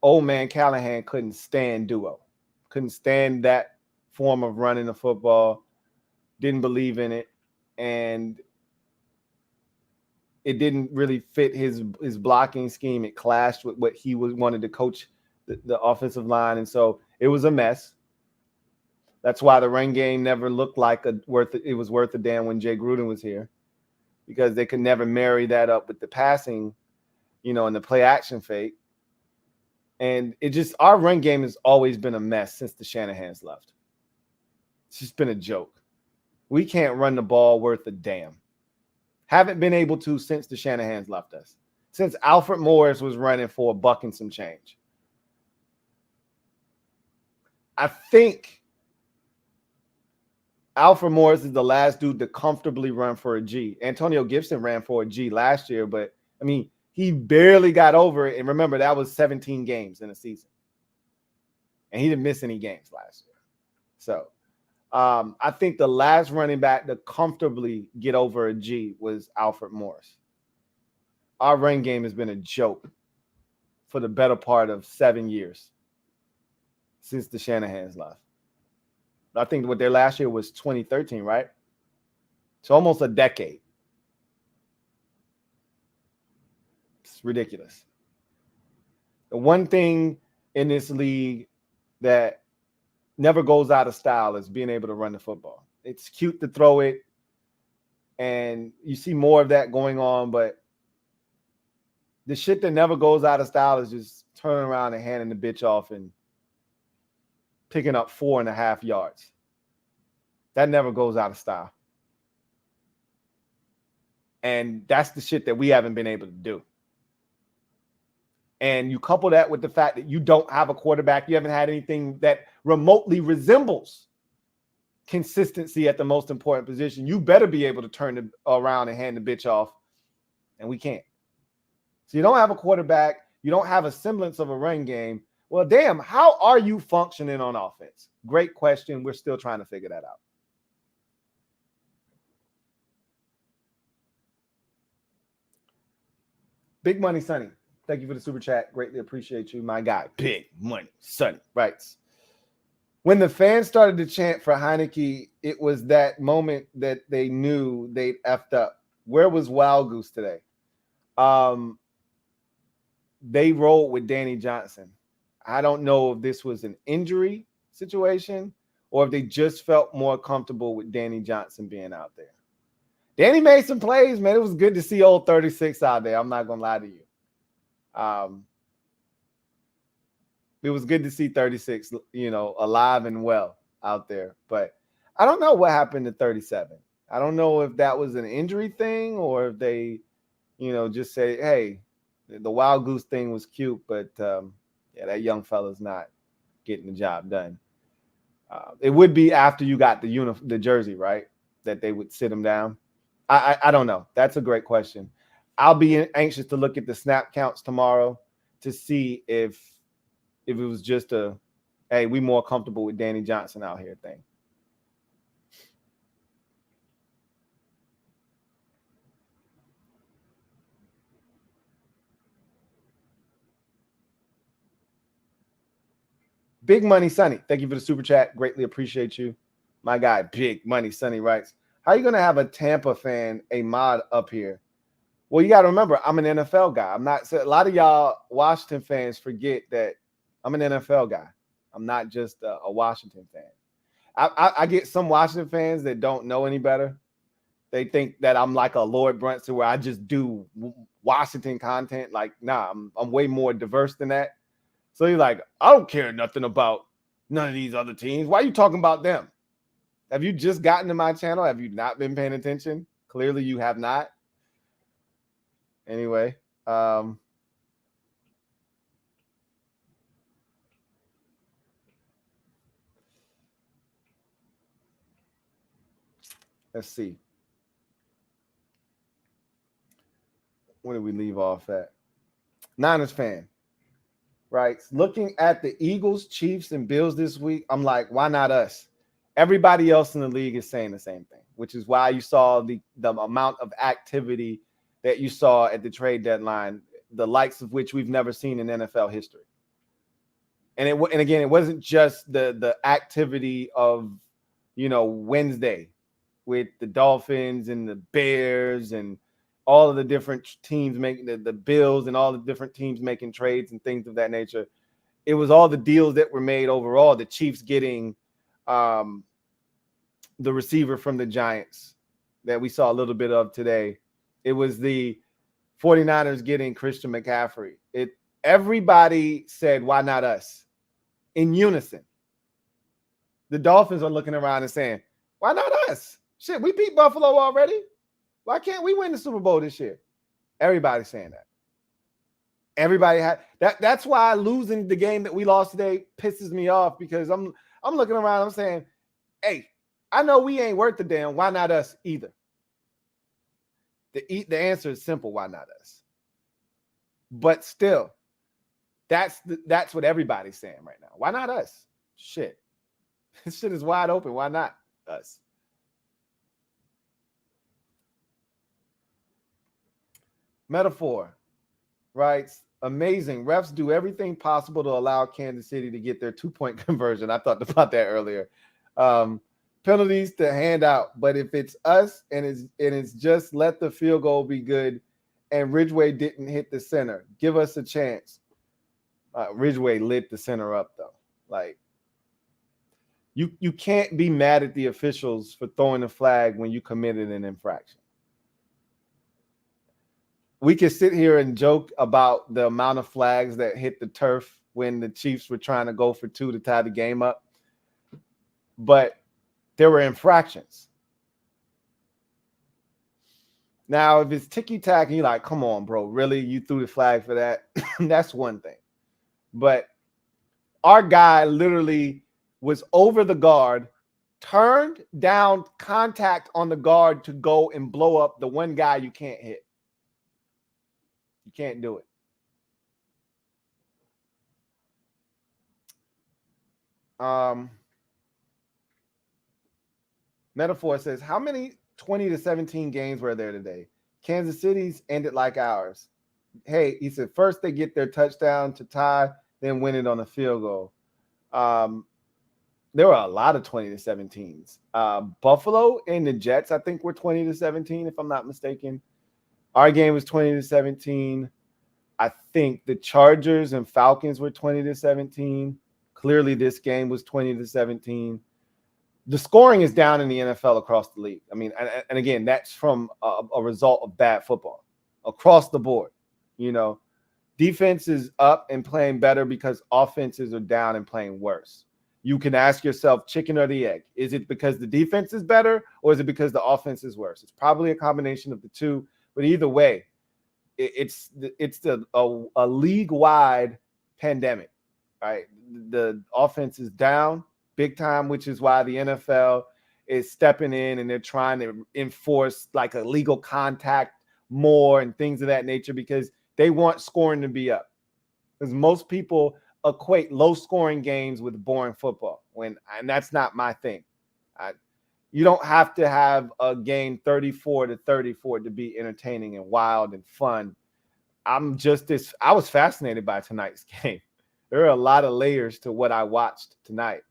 old man Callahan couldn't stand duo. Couldn't stand that form of running the football. Didn't believe in it. And it didn't really fit his blocking scheme. It clashed with what he wanted to coach the offensive line. And so it was a mess. That's why the run game never looked like it was worth a damn when Jay Gruden was here, because they could never marry that up with the passing, and the play action fake. And our run game has always been a mess since the Shanahans left. It's just been a joke. We can't run the ball worth a damn. Haven't been able to since the Shanahans left us. Since Alfred Morris was running for $1 and some change. I think Alfred Morris is the last dude to comfortably run for a G. Antonio Gibson ran for a G last year, but, he barely got over it. And remember, that was 17 games in a season. And he didn't miss any games last year. So I think the last running back to comfortably get over a G was Alfred Morris. Our run game has been a joke for the better part of 7 years since the Shanahans left. I think what their last year was 2013, right? It's almost a decade. It's ridiculous. The one thing in this league that never goes out of style is being able to run the football. It's cute to throw it, and you see more of that going on, but the shit that never goes out of style is just turning around and handing the bitch off and picking up 4.5 yards. That never goes out of style. And that's the shit that we haven't been able to do. And you couple that with the fact that you don't have a quarterback, you haven't had anything that remotely resembles consistency at the most important position. You better be able to turn it around and hand the bitch off, and we can't. So you don't have a quarterback, you don't have a semblance of a run game. Well, damn, how are you functioning on offense? Great question. We're still trying to figure that out. Big Money Sonny, thank you for the super chat. Greatly appreciate you, my guy. Big Money Sonny writes, when the fans started to chant for Heineke, it was that moment that they knew they'd effed up. Where was Wild Goose today? They rolled with Danny Johnson. I don't know if this was an injury situation or if they just felt more comfortable with Danny Johnson being out there. Danny made some plays, man. It was good to see old 36 out there. I'm not going to lie to you. It was good to see 36, alive and well out there. But I don't know what happened to 37. I don't know if that was an injury thing or if they, just say, hey, the wild goose thing was cute, but yeah, that young fella's not getting the job done. It would be after you got the jersey, right? That they would sit him down. I don't know. That's a great question. I'll be anxious to look at the snap counts tomorrow to see if it was just a, hey, we more comfortable with Danny Johnson out here thing. Big Money Sonny, thank you for the super chat. Greatly appreciate you. My guy, Big Money Sonny writes, how are you going to have a Tampa fan, a mod up here? Well, you got to remember, I'm an NFL guy. I'm not. A lot of y'all Washington fans forget that I'm an NFL guy. I'm not just a Washington fan. I get some Washington fans that don't know any better. They think that I'm like a Lord Brunson where I just do Washington content. Like, nah, I'm way more diverse than that. So you're like, I don't care nothing about none of these other teams. Why are you talking about them? Have you just gotten to my channel? Have you not been paying attention? Clearly you have not. Anyway, let's see. Where did we leave off at? Niners fan, right? Looking at the Eagles, Chiefs, and Bills this week, I'm like, why not us? Everybody else in the league is saying the same thing, which is why you saw the amount of activity that you saw at the trade deadline, the likes of which we've never seen in NFL history. And again, it wasn't just the activity of, Wednesday with the Dolphins and the Bears and all of the different teams making the Bills and all the different teams making trades and things of that nature. It was all the deals that were made overall. The Chiefs getting the receiver from the Giants that we saw a little bit of today. It was the 49ers getting Christian McCaffrey. Everybody said, why not us? In unison. The Dolphins are looking around and saying, why not us? Shit, we beat Buffalo already. Why can't we win the Super Bowl this year? Everybody's saying that. Everybody had that. That's why losing the game that we lost today pisses me off, because I'm looking around, I'm saying, hey, I know we ain't worth the damn. Why not us either? The answer is simple. Why not us? But still, that's what everybody's saying right now. Why not us? Shit. This shit is wide open. Why not us? Metaphor writes, amazing. Refs do everything possible to allow Kansas City to get their 2-point conversion. I thought about that earlier. Penalties to hand out, but if it's us and it's just let the field goal be good, and Ridgeway didn't hit the center, give us a chance. Ridgeway lit the center up though. Like, you can't be mad at the officials for throwing a flag when you committed an infraction. We can sit here and joke about the amount of flags that hit the turf when the Chiefs were trying to go for 2 to tie the game up, but there were infractions. Now, if it's ticky-tack and you're like, come on, bro, really? You threw the flag for that? That's one thing. But our guy literally was over the guard, turned down contact on the guard to go and blow up the one guy you can't hit. You can't do it. Metaphor says, how many 20-17 games were there today? Kansas City's ended like ours. Hey, he said, first they get their touchdown to tie, then win it on a field goal. There were a lot of 20-17s. Buffalo and the Jets, I think, were 20-17, if I'm not mistaken. Our game was 20-17. I think the Chargers and Falcons were 20-17. Clearly, this game was 20-17. The scoring is down in the NFL across the league. I mean, and again, that's from a result of bad football across the board. Defense is up and playing better because offenses are down and playing worse. you can ask yourself, chicken or the egg. Is it because the defense is better, or is it because the offense is worse? It's probably a combination of the two, but either way, it's a league-wide pandemic, right? The offense is down big time, which is why the NFL is stepping in and they're trying to enforce like a legal contact more and things of that nature, because they want scoring to be up. Because most people equate low-scoring games with boring football, and that's not my thing. You don't have to have a game 34-34 to be entertaining and wild and fun. I was fascinated by tonight's game. There are a lot of layers to what I watched tonight,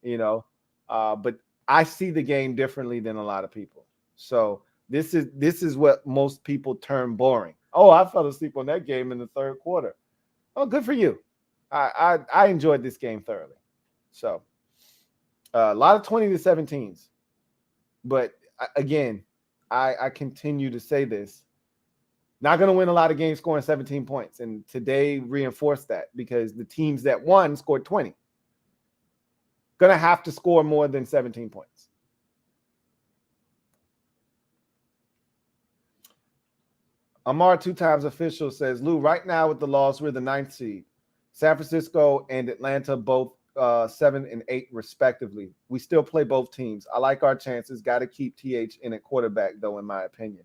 but I see the game differently than a lot of people. So this is what most people term boring. Oh, I fell asleep on that game in the third quarter. Oh, good for you. I enjoyed this game thoroughly. So a lot of 20-17s. But again, I continue to say this. Not going to win a lot of games scoring 17 points. And today reinforced that, because the teams that won scored 20. Going to have to score more than 17 points. Amar, 2 times official, says, Lou, right now with the loss, we're the 9th seed. San Francisco and Atlanta both 7 and 8 respectively. We still play both teams. I like our chances. Got to keep TH in at quarterback, though, in my opinion.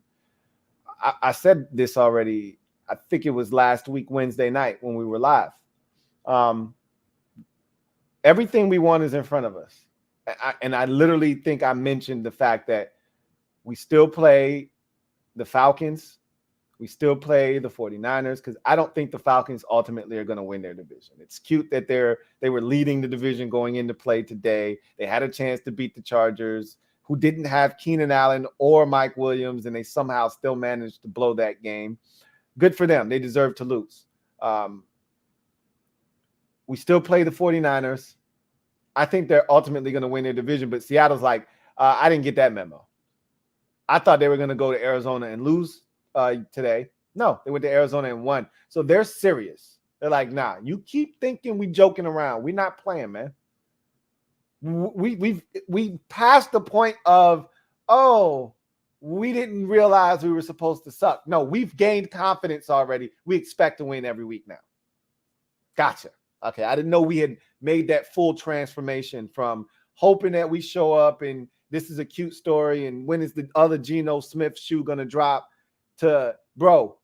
I said this already. I think it was last week, Wednesday night, when we were live. Everything we want is in front of us. And I literally think I mentioned the fact that we still play the Falcons. We still play the 49ers, because I don't think the Falcons ultimately are going to win their division. It's cute that they were leading the division going into play today. They had a chance to beat the Chargers, who didn't have Keenan Allen or Mike Williams, and they somehow still managed to blow that game. Good for them. They deserve to lose. We still play the 49ers. I think they're ultimately going to win their division, but Seattle's like, I didn't get that memo. I thought they were going to go to Arizona and lose today. No, they went to Arizona and won. So they're serious. They're like, nah, you keep thinking we joking around. We're not playing, man. We passed the point of, we didn't realize we were supposed to suck. No, we've gained confidence already. We expect to win every week now. Gotcha. Okay, I didn't know we had made that full transformation from hoping that we show up and this is a cute story and when is the other Geno Smith shoe going to drop, to, bro,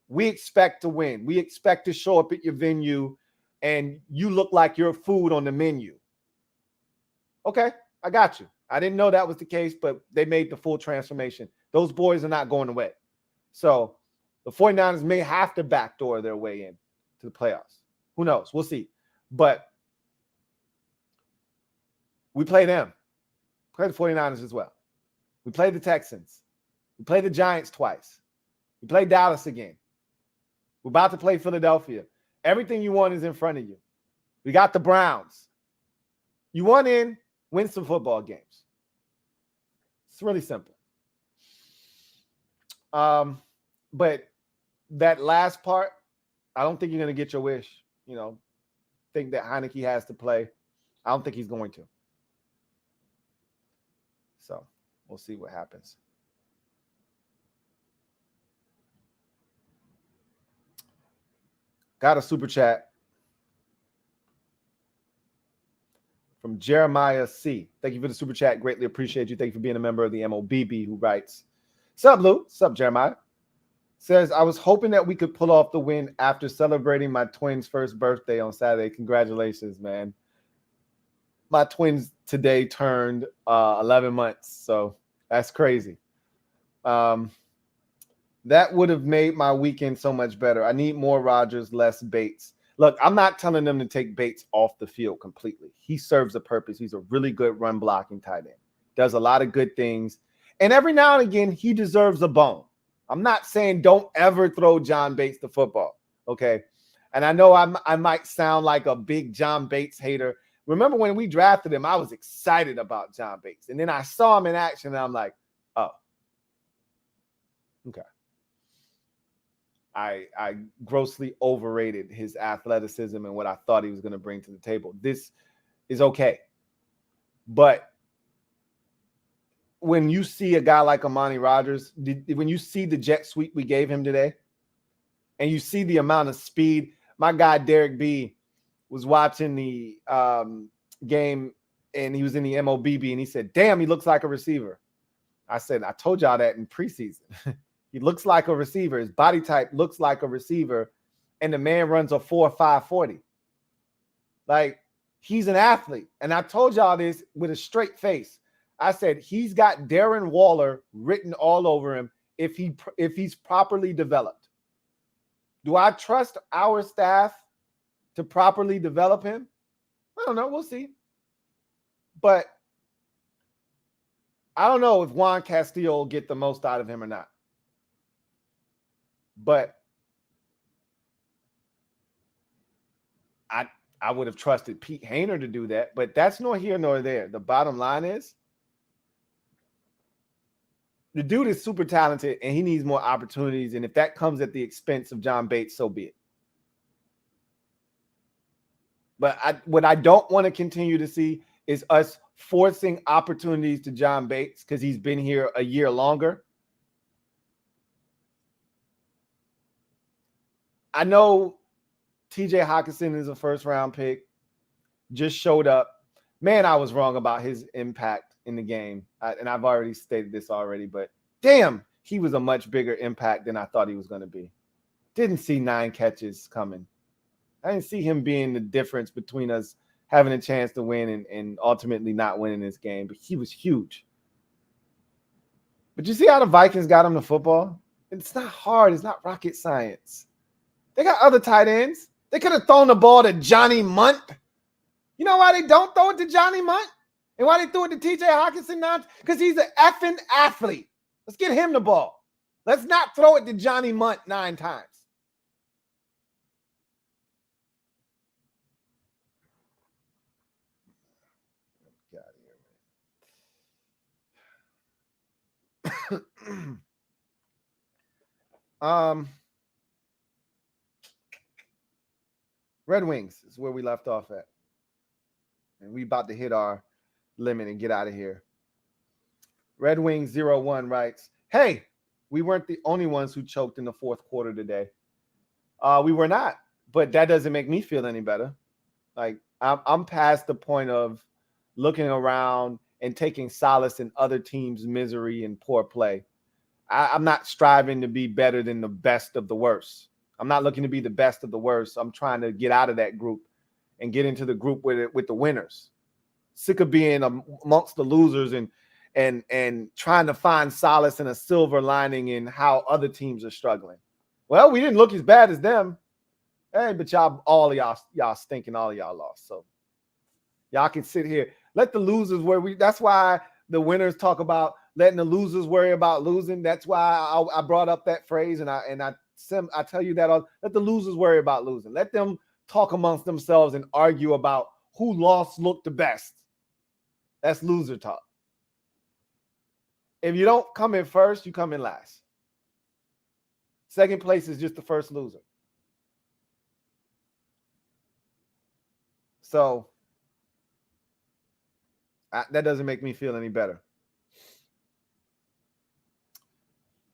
we expect to win. We expect to show up at your venue and you look like you're food on the menu. Okay, I got you. I didn't know that was the case, but they made the full transformation. Those boys are not going away. So the 49ers may have to backdoor their way in to the playoffs. Who knows? We'll see. But we play them. Play the 49ers as well. We play the Texans. We play the Giants twice. We play Dallas again. We're about to play Philadelphia. Everything you want is in front of you. We got the Browns. You want in, win some football games. It's really simple. But that last part, I don't think you're going to get your wish. Think that Heineke has to play. I don't think he's going to. So we'll see what happens. Got a super chat from Jeremiah C. Thank you for the super chat. Greatly appreciate you. Thank you for being a member of the MOBB, who writes, "Sup, Lou? Sup, Jeremiah?" Says, I was hoping that we could pull off the win after celebrating my twins' first birthday on Saturday. Congratulations, man. My twins today turned 11 months, so that's crazy. That would have made my weekend so much better. I need more Rodgers, less Bates. Look, I'm not telling them to take Bates off the field completely. He serves a purpose. He's a really good run blocking tight end. Does a lot of good things. And every now and again, he deserves a bone. I'm not saying don't ever throw John Bates the football, okay? And I know I might sound like a big John Bates hater. Remember when we drafted him, I was excited about John Bates. And then I saw him in action, and I'm like, oh, okay. I grossly overrated his athleticism and what I thought he was going to bring to the table. is okay. But when you see a guy like Amani Rodgers, when you see the jet sweep we gave him today, and you see the amount of speed, my guy Derek B was watching the game, and he was in the MOBB, and he said, damn, he looks like a receiver. I said, I told y'all that in preseason. He looks like a receiver. His body type looks like a receiver, and the man runs a 4.5 40. Like, he's an athlete. And I told y'all this with a straight face. I said, he's got Darren Waller written all over him if he's properly developed. Do I trust our staff to properly develop him? I don't know. We'll see. But I don't know if Juan Castillo will get the most out of him or not. But I would have trusted Pete Hainer to do that. But that's nor here nor there. The bottom line is the dude is super talented and he needs more opportunities. And if that comes at the expense of John Bates, so be it. But what I don't want to continue to see is us forcing opportunities to John Bates because he's been here a year longer. I know TJ Hawkinson is a first-round pick, just showed up. Man, I was wrong about his impact in the game. And I've already stated this already, but damn, he was a much bigger impact than I thought he was going to be. Didn't see 9 catches coming. I didn't see him being the difference between us having a chance to win and ultimately not winning this game, but he was huge. But you see how the Vikings got him the football? It's not hard. It's not rocket science. They got other tight ends. They could have thrown the ball to Johnny Munt. You know why they don't throw it to Johnny Munt? And why they threw it to TJ Hawkinson now? Because he's an effing athlete. Let's get him the ball. Let's not throw it to Johnny Munt 9 times. Red Wings is where we left off at. And we about to hit our limit and get out of here. Red Wings 01 writes, hey, we weren't the only ones who choked in the fourth quarter today. We were not, but that doesn't make me feel any better. Like, I'm past the point of looking around and taking solace in other teams' misery and poor play. I'm not striving to be better than the best of the worst. I'm not looking to be the best of the worst. I'm trying to get out of that group and get into the group with the winners. Sick of being amongst the losers and trying to find solace and a silver lining in how other teams are struggling. Well, we didn't look as bad as them. Hey, but y'all stinking, all of y'all lost. So y'all can sit here. Let the losers that's why the winners talk about letting the losers worry about losing. That's why I brought up that phrase, and I tell you that let the losers worry about losing. Let them talk amongst themselves and argue about who lost looked the best. That's loser talk. If you don't come in first, you come in last. Second place is just the first loser. So that doesn't make me feel any better.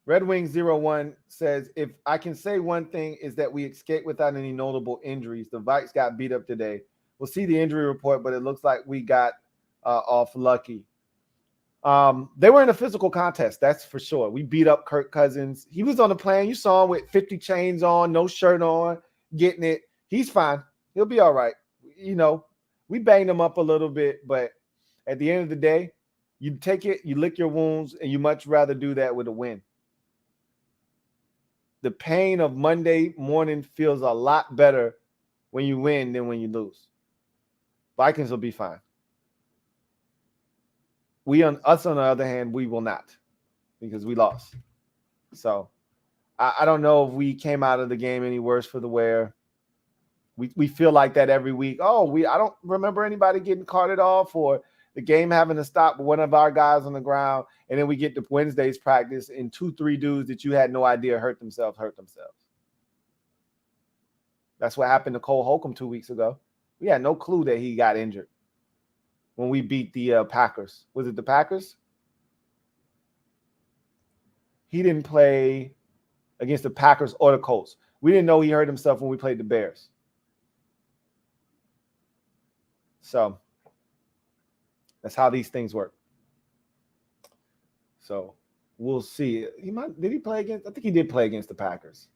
Red Wings 01 says, if I can say one thing is that we escaped without any notable injuries. The Vikes got beat up today. We'll see the injury report, but it looks like we got off lucky. They were in a physical contest, that's for sure. We beat up Kirk Cousins. He was on the plane. You saw him with 50 chains on, no shirt on, getting it. He's fine. He'll be all right. You know, we banged him up a little bit, but at the end of the day, you take it, you lick your wounds, and you much rather do that with a win. The pain of Monday morning feels a lot better when you win than when you lose. Vikings will be fine. Us on the other hand, we will not, because we lost. So I don't know if we came out of the game any worse for the wear. We feel like that every week. I don't remember anybody getting carted off or the game having to stop with one of our guys on the ground. And then we get to Wednesday's practice and 2-3 dudes that you had no idea hurt themselves. That's what happened to Cole Holcomb 2 weeks ago. We had no clue that he got injured. when we beat the Packers. Was it the Packers? He didn't play against the Packers or the Colts. We didn't know he hurt himself when we played the Bears. So that's how these things work. So we'll see. Did he play against? I think he did play against the Packers.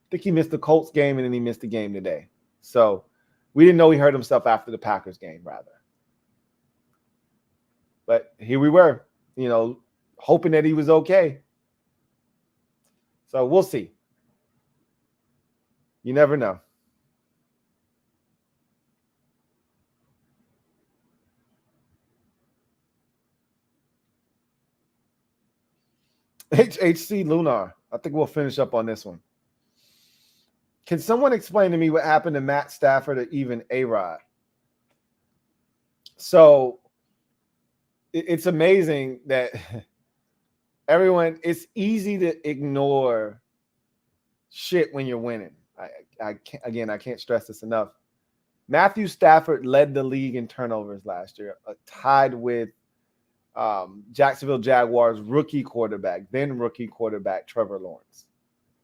I think he missed the Colts game and then he missed the game today. So we didn't know he hurt himself after the Packers game, rather. But here we were, hoping that he was okay. So we'll see. You never know. HHC Lunar. I think we'll finish up on this one. Can someone explain to me what happened to Matt Stafford or even A-Rod? So it's amazing that it's easy to ignore shit when you're winning. I can't stress this enough. Matthew Stafford led the league in turnovers last year, tied with Jacksonville Jaguars rookie quarterback, then rookie quarterback Trevor Lawrence.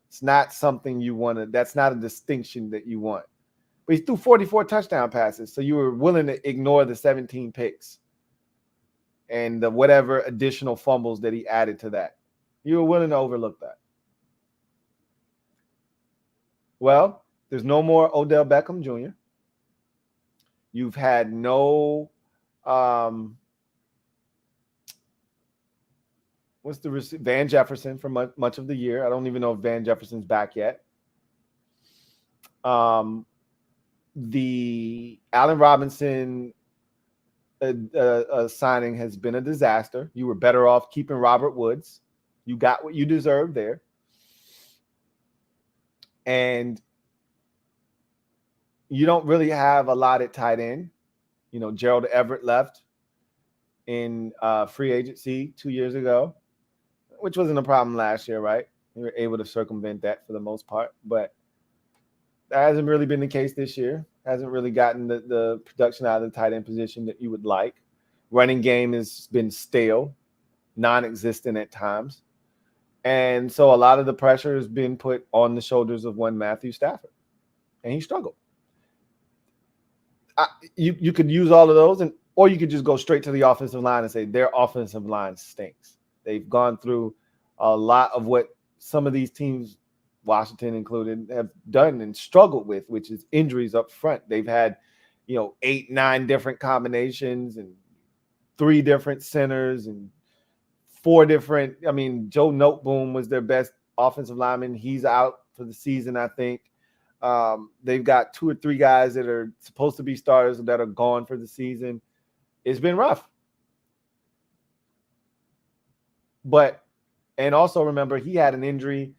It's not something you want to, that's not a distinction that you want. But he threw 44 touchdown passes, so you were willing to ignore the 17 picks and the whatever additional fumbles that he added to that. You were willing to overlook that. Well, there's no more Odell Beckham Jr. You've had no Van Jefferson for much of the year. I don't even know if Van Jefferson's back yet. The Allen Robinson signing has been a disaster. You were better off keeping Robert Woods. You got what you deserved there. And you don't really have a lot at tight end. Gerald Everett left in free agency 2 years ago, which wasn't a problem last year, right? We were able to circumvent that for the most part, but that hasn't really been the case this year. Hasn't really gotten the production out of the tight end position that you would like. Running game has been stale, non-existent at times. And so a lot of the pressure has been put on the shoulders of one Matthew Stafford, and he struggled. You could use all of those, or you could just go straight to the offensive line and say their offensive line stinks. They've gone through a lot of what some of these teams, Washington included, have done and struggled with, which is injuries up front. They've had, 8, 9 different combinations and 3 different centers and 4 different. Joe Noteboom was their best offensive lineman. He's out for the season, I think. They've got 2 or 3 guys that are supposed to be starters that are gone for the season. It's been rough. And also remember, he had an injury,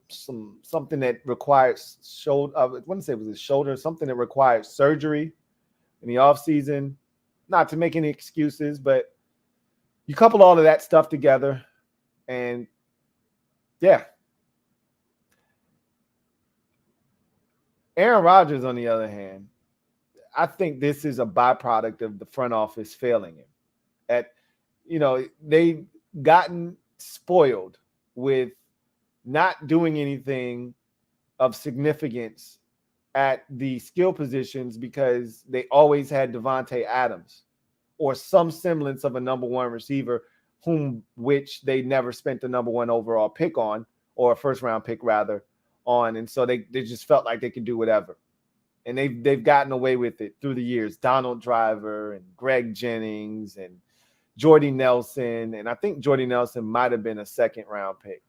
something that required shoulder. I wouldn't say it was his shoulder, something that required surgery in the offseason. Not to make any excuses, but you couple all of that stuff together, and yeah. Aaron Rodgers, on the other hand, I think this is a byproduct of the front office failing him. They've gotten spoiled with not doing anything of significance at the skill positions because they always had Devontae Adams or some semblance of a number 1 receiver, which they never spent the number 1 overall pick on, or a first round pick rather, on. And so they just felt like they could do whatever. And they've gotten away with it through the years. Donald Driver and Greg Jennings and Jordy Nelson. And I think Jordy Nelson might have been a 2nd round pick.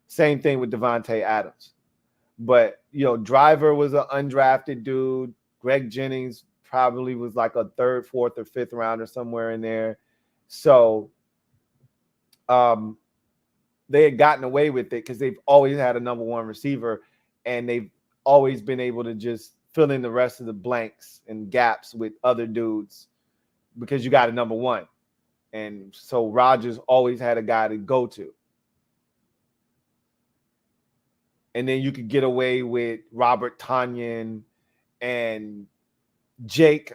Same thing with Devontae Adams. But, Driver was an undrafted dude. Greg Jennings probably was like a 3rd, 4th, or 5th rounder somewhere in there. So they had gotten away with it because they've always had a number 1 receiver, and they've always been able to just fill in the rest of the blanks and gaps with other dudes because you got a number 1. And so Rodgers always had a guy to go to. And then you could get away with Robert Tonyan and Jake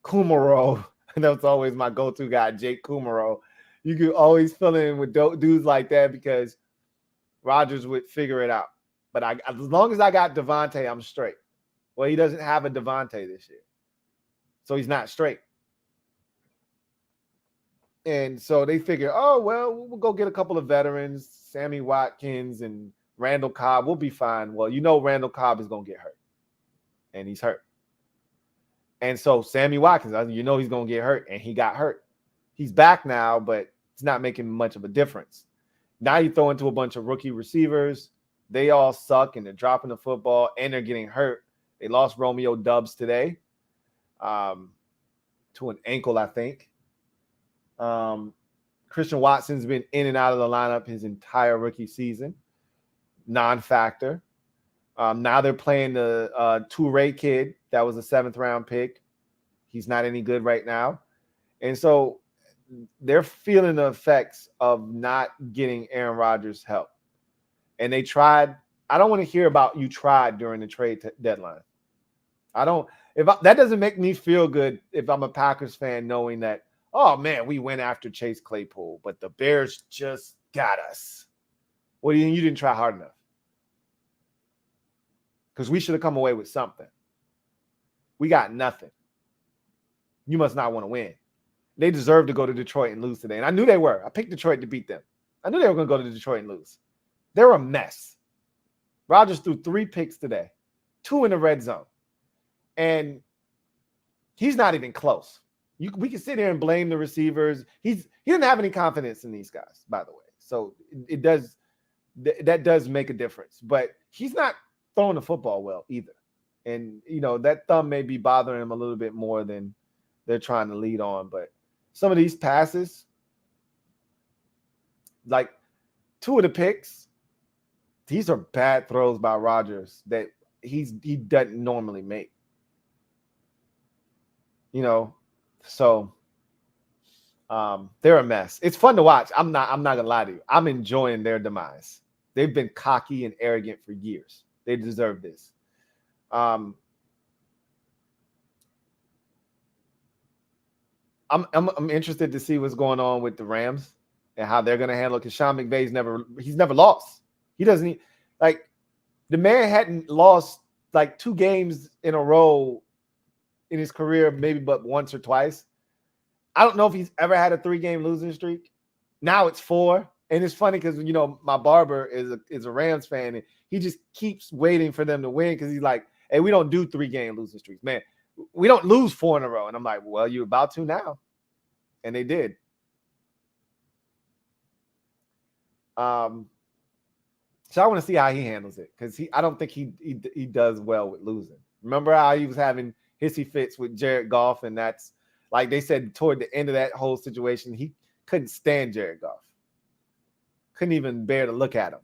Kumaro. That's always my go-to guy, Jake Kumaro. You could always fill in with dudes like that because Rodgers would figure it out. But as long as I got Devontae, I'm straight. Well, he doesn't have a Devontae this year, so he's not straight. And so they figure, oh, well, we'll go get a couple of veterans, Sammy Watkins and Randall Cobb. We'll be fine. Well, Randall Cobb is going to get hurt, and he's hurt. And so Sammy Watkins, he's going to get hurt, and he got hurt. He's back now, but it's not making much of a difference. Now you throw into a bunch of rookie receivers. They all suck, and they're dropping the football, and they're getting hurt. They lost Romeo Doubs today to an ankle, I think. Christian Watson's been in and out of the lineup his entire rookie season. Non-factor. Now they're playing the Toure kid. That was a 7th-round pick. He's not any good right now. And so they're feeling the effects of not getting Aaron Rodgers help. And they tried. I don't want to hear about you tried during the trade deadline. That doesn't make me feel good if I'm a Packers fan knowing that, oh, man, we went after Chase Claypool, but the Bears just got us. Well, you didn't try hard enough. Because we should have come away with something. We got nothing. You must not want to win. They deserve to go to Detroit and lose today. And I knew they were. I picked Detroit to beat them. I knew they were going to go to Detroit and lose. They're a mess. Rodgers threw 3 picks today, 2 in the red zone. And he's not even close. We can sit here and blame the receivers. He doesn't have any confidence in these guys, by the way. So that does make a difference. But he's not throwing the football well either. And, that thumb may be bothering him a little bit more than they're trying to lead on. But some of these passes, like 2 of the picks, these are bad throws by Rodgers that he doesn't normally make. So they're a mess. It's fun to watch. I'm not gonna lie to you. I'm enjoying their demise. They've been cocky and arrogant for years. They deserve this. I'm interested to see what's going on with the Rams and how they're gonna handle it, because Sean McVay's never lost. He doesn't the man hadn't lost 2 games in a row in his career, maybe but once or twice. I don't know if he's ever had a 3-game losing streak. Now it's 4. And it's funny because, my barber is a Rams fan, and he just keeps waiting for them to win because he's like, hey, we don't do 3-game losing streaks. Man, we don't lose 4 in a row. And I'm like, well, you're about to now. And they did. So I want to see how he handles it, because I don't think he does well with losing. Remember how he was having hissy fits with Jared Goff, and that's like they said toward the end of that whole situation, he couldn't stand Jared Goff. Couldn't even bear to look at him.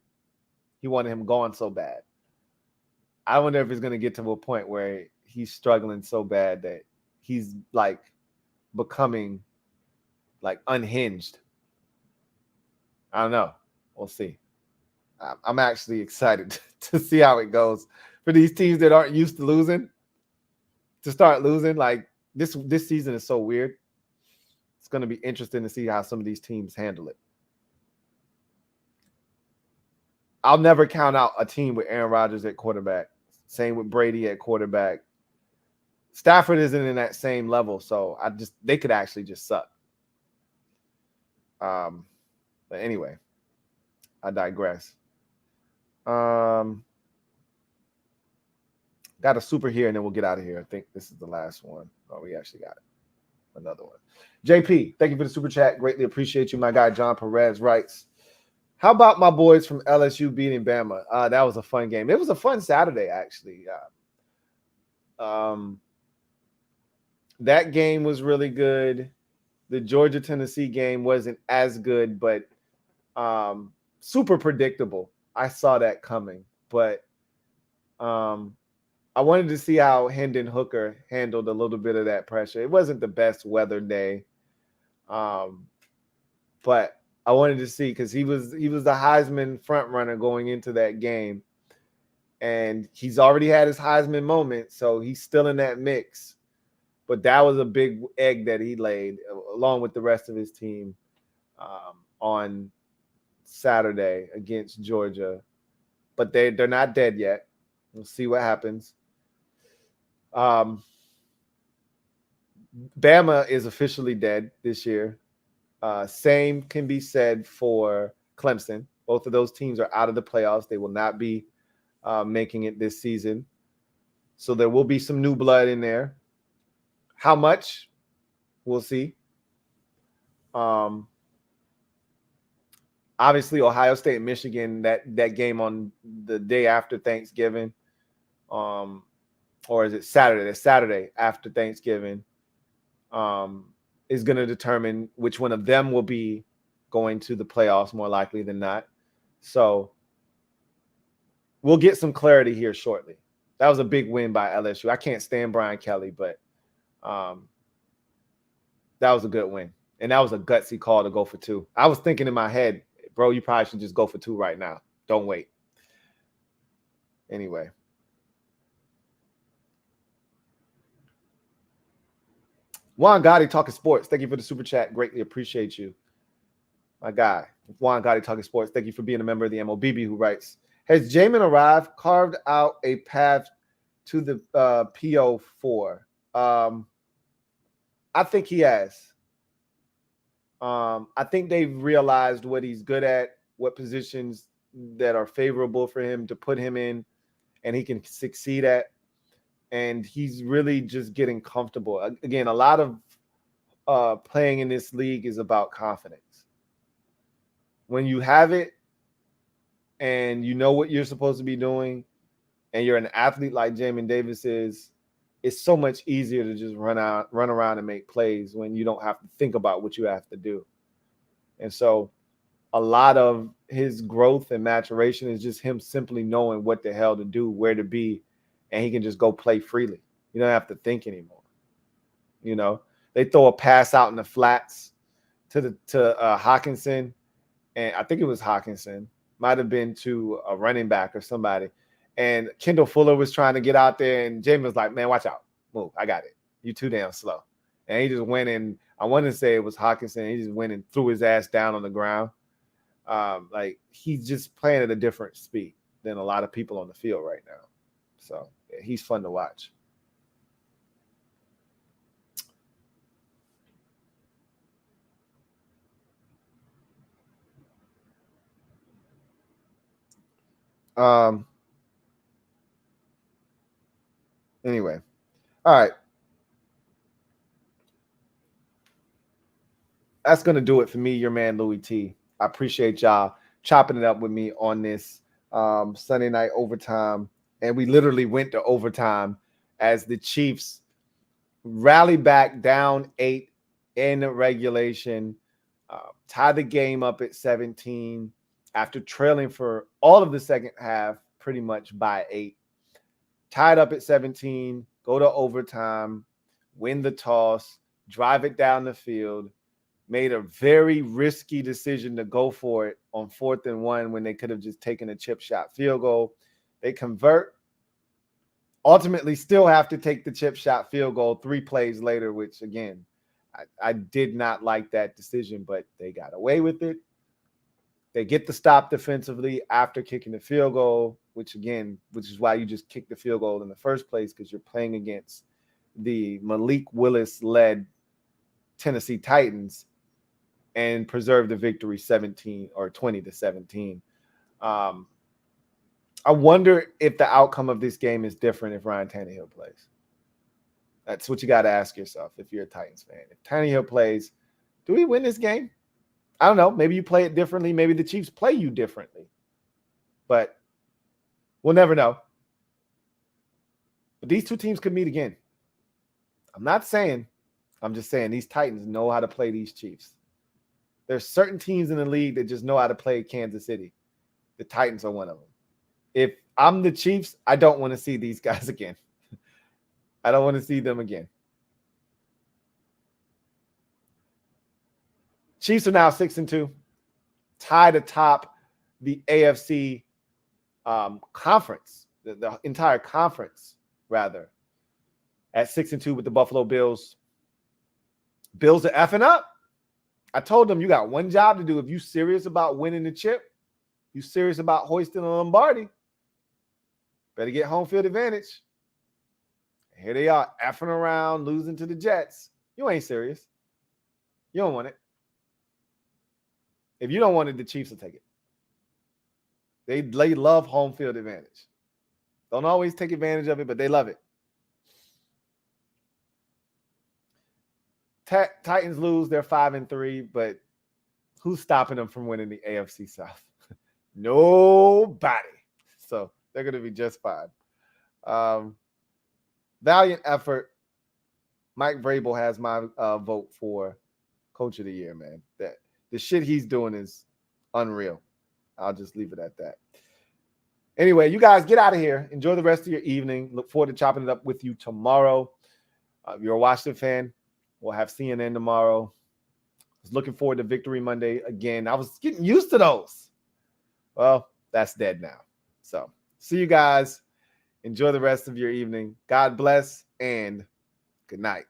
He wanted him gone so bad. I wonder if it's going to get to a point where he's struggling so bad that he's becoming unhinged. I don't know. We'll see. I'm actually excited to see how it goes for these teams that aren't used to losing. To start losing, this season is so weird. It's going to be interesting to see how some of these teams handle it. I'll never count out a team with Aaron Rodgers at quarterback. Same with Brady at quarterback. Stafford isn't in that same level, so they could actually just suck. But anyway, I digress. Got a super here, and then we'll get out of here. I think this is the last one. Oh, we actually got another one. JP, thank you for the super chat. Greatly appreciate you. My guy John Perez writes, how about my boys from LSU beating Bama? That was a fun game. It was a fun Saturday, actually. That game was really good. The Georgia-Tennessee game wasn't as good, but super predictable. I saw that coming. But I wanted to see how Hendon Hooker handled a little bit of that pressure. It wasn't the best weather day. But I wanted to see, because he was the Heisman front runner going into that game. And he's already had his Heisman moment, so he's still in that mix. But that was a big egg that he laid along with the rest of his team on Saturday against Georgia. But they're not dead yet. We'll see what happens. Bama is officially dead this year. Same can be said for Clemson. Both of those teams are out of the playoffs. They will not be making it this season. So there will be some new blood in there. How much? We'll see. Obviously, Ohio State and Michigan, that game on the day after Thanksgiving, or is it Saturday? The Saturday after Thanksgiving is going to determine which one of them will be going to the playoffs more likely than not. So we'll get some clarity here shortly. That was a big win by LSU. I can't stand Brian Kelly, but that was a good win. And that was a gutsy call to go for 2. I was thinking in my head, bro, you probably should just go for 2 right now. Don't wait. Anyway. Juan Gotti talking sports. Thank you for the super chat. Greatly appreciate you. My guy, Juan Gotti talking sports. Thank you for being a member of the MOBB who writes, has Jamin arrived, carved out a path to the PO4? I think he has. I think they've realized what he's good at, what positions that are favorable for him to put him in, and he can succeed at. And he's really just getting comfortable. Again, a lot of playing in this league is about confidence. When you have it and you know what you're supposed to be doing and you're an athlete like Jamin Davis is, it's so much easier to just run around and make plays when you don't have to think about what you have to do. And so a lot of his growth and maturation is just him simply knowing what the hell to do, where to be, and he can just go play freely. You don't have to think anymore. You know, they throw a pass out in the flats to Hawkinson, and I think it was Hawkinson, might have been to a running back or somebody. And Kendall Fuller was trying to get out there, and Jamin was like, man, watch out. Move. I got it. You too damn slow. And he just went in. I want to say it was Hawkinson. He just went and threw his ass down on the ground. Like, he's just playing at a different speed than a lot of people on the field right now. So yeah, he's fun to watch. Anyway. All right. That's going to do it for me, your man, Louie T. I appreciate y'all chopping it up with me on this Sunday night overtime. And we literally went to overtime as the Chiefs rally back down 8 in regulation, tie the game up at 17 after trailing for all of the second half pretty much by 8. Tied up at 17, go to overtime, win the toss, drive it down the field, made a very risky decision to go for it on 4th and 1 when they could have just taken a chip shot field goal. They convert, ultimately still have to take the chip shot field goal 3 plays later, which, again, I did not like that decision, but they got away with it. They get the stop defensively after kicking the field goal, which is why you just kick the field goal in the first place, because you're playing against the Malik Willis-led Tennessee Titans, and preserve the victory 20-17. I wonder if the outcome of this game is different if Ryan Tannehill plays. That's what you got to ask yourself if you're a Titans fan. If Tannehill plays, do we win this game? I don't know. Maybe you play it differently. Maybe the Chiefs play you differently. But we'll never know. But these two teams could meet again. I'm just saying these Titans know how to play these Chiefs. There's certain teams in the league that just know how to play Kansas City. The Titans are one of them. If I'm the Chiefs, I don't want to see these guys again. I don't want to see them again. Chiefs are now 6-2, tied atop the AFC conference, the entire conference, rather, at 6-2 with the Buffalo Bills. Bills are effing up. I told them you got one job to do. If you serious about winning the chip, you serious about hoisting a Lombardi, better get home field advantage. Here they are, effing around, losing to the Jets. You ain't serious. You don't want it. If you don't want it, the Chiefs will take it. They love home field advantage. Don't always take advantage of it, but they love it. Titans lose. They're 5-3, but who's stopping them from winning the AFC South? Nobody. So they're going to be just fine. Valiant effort. Mike Vrabel has my vote for Coach of the Year, man. The shit he's doing is unreal. I'll just leave it at that. Anyway, you guys get out of here. Enjoy the rest of your evening. Look forward to chopping it up with you tomorrow. If you're a Washington fan, we'll have CNN tomorrow. I was looking forward to Victory Monday again. I was getting used to those. Well, that's dead now. So see you guys. Enjoy the rest of your evening. God bless and good night.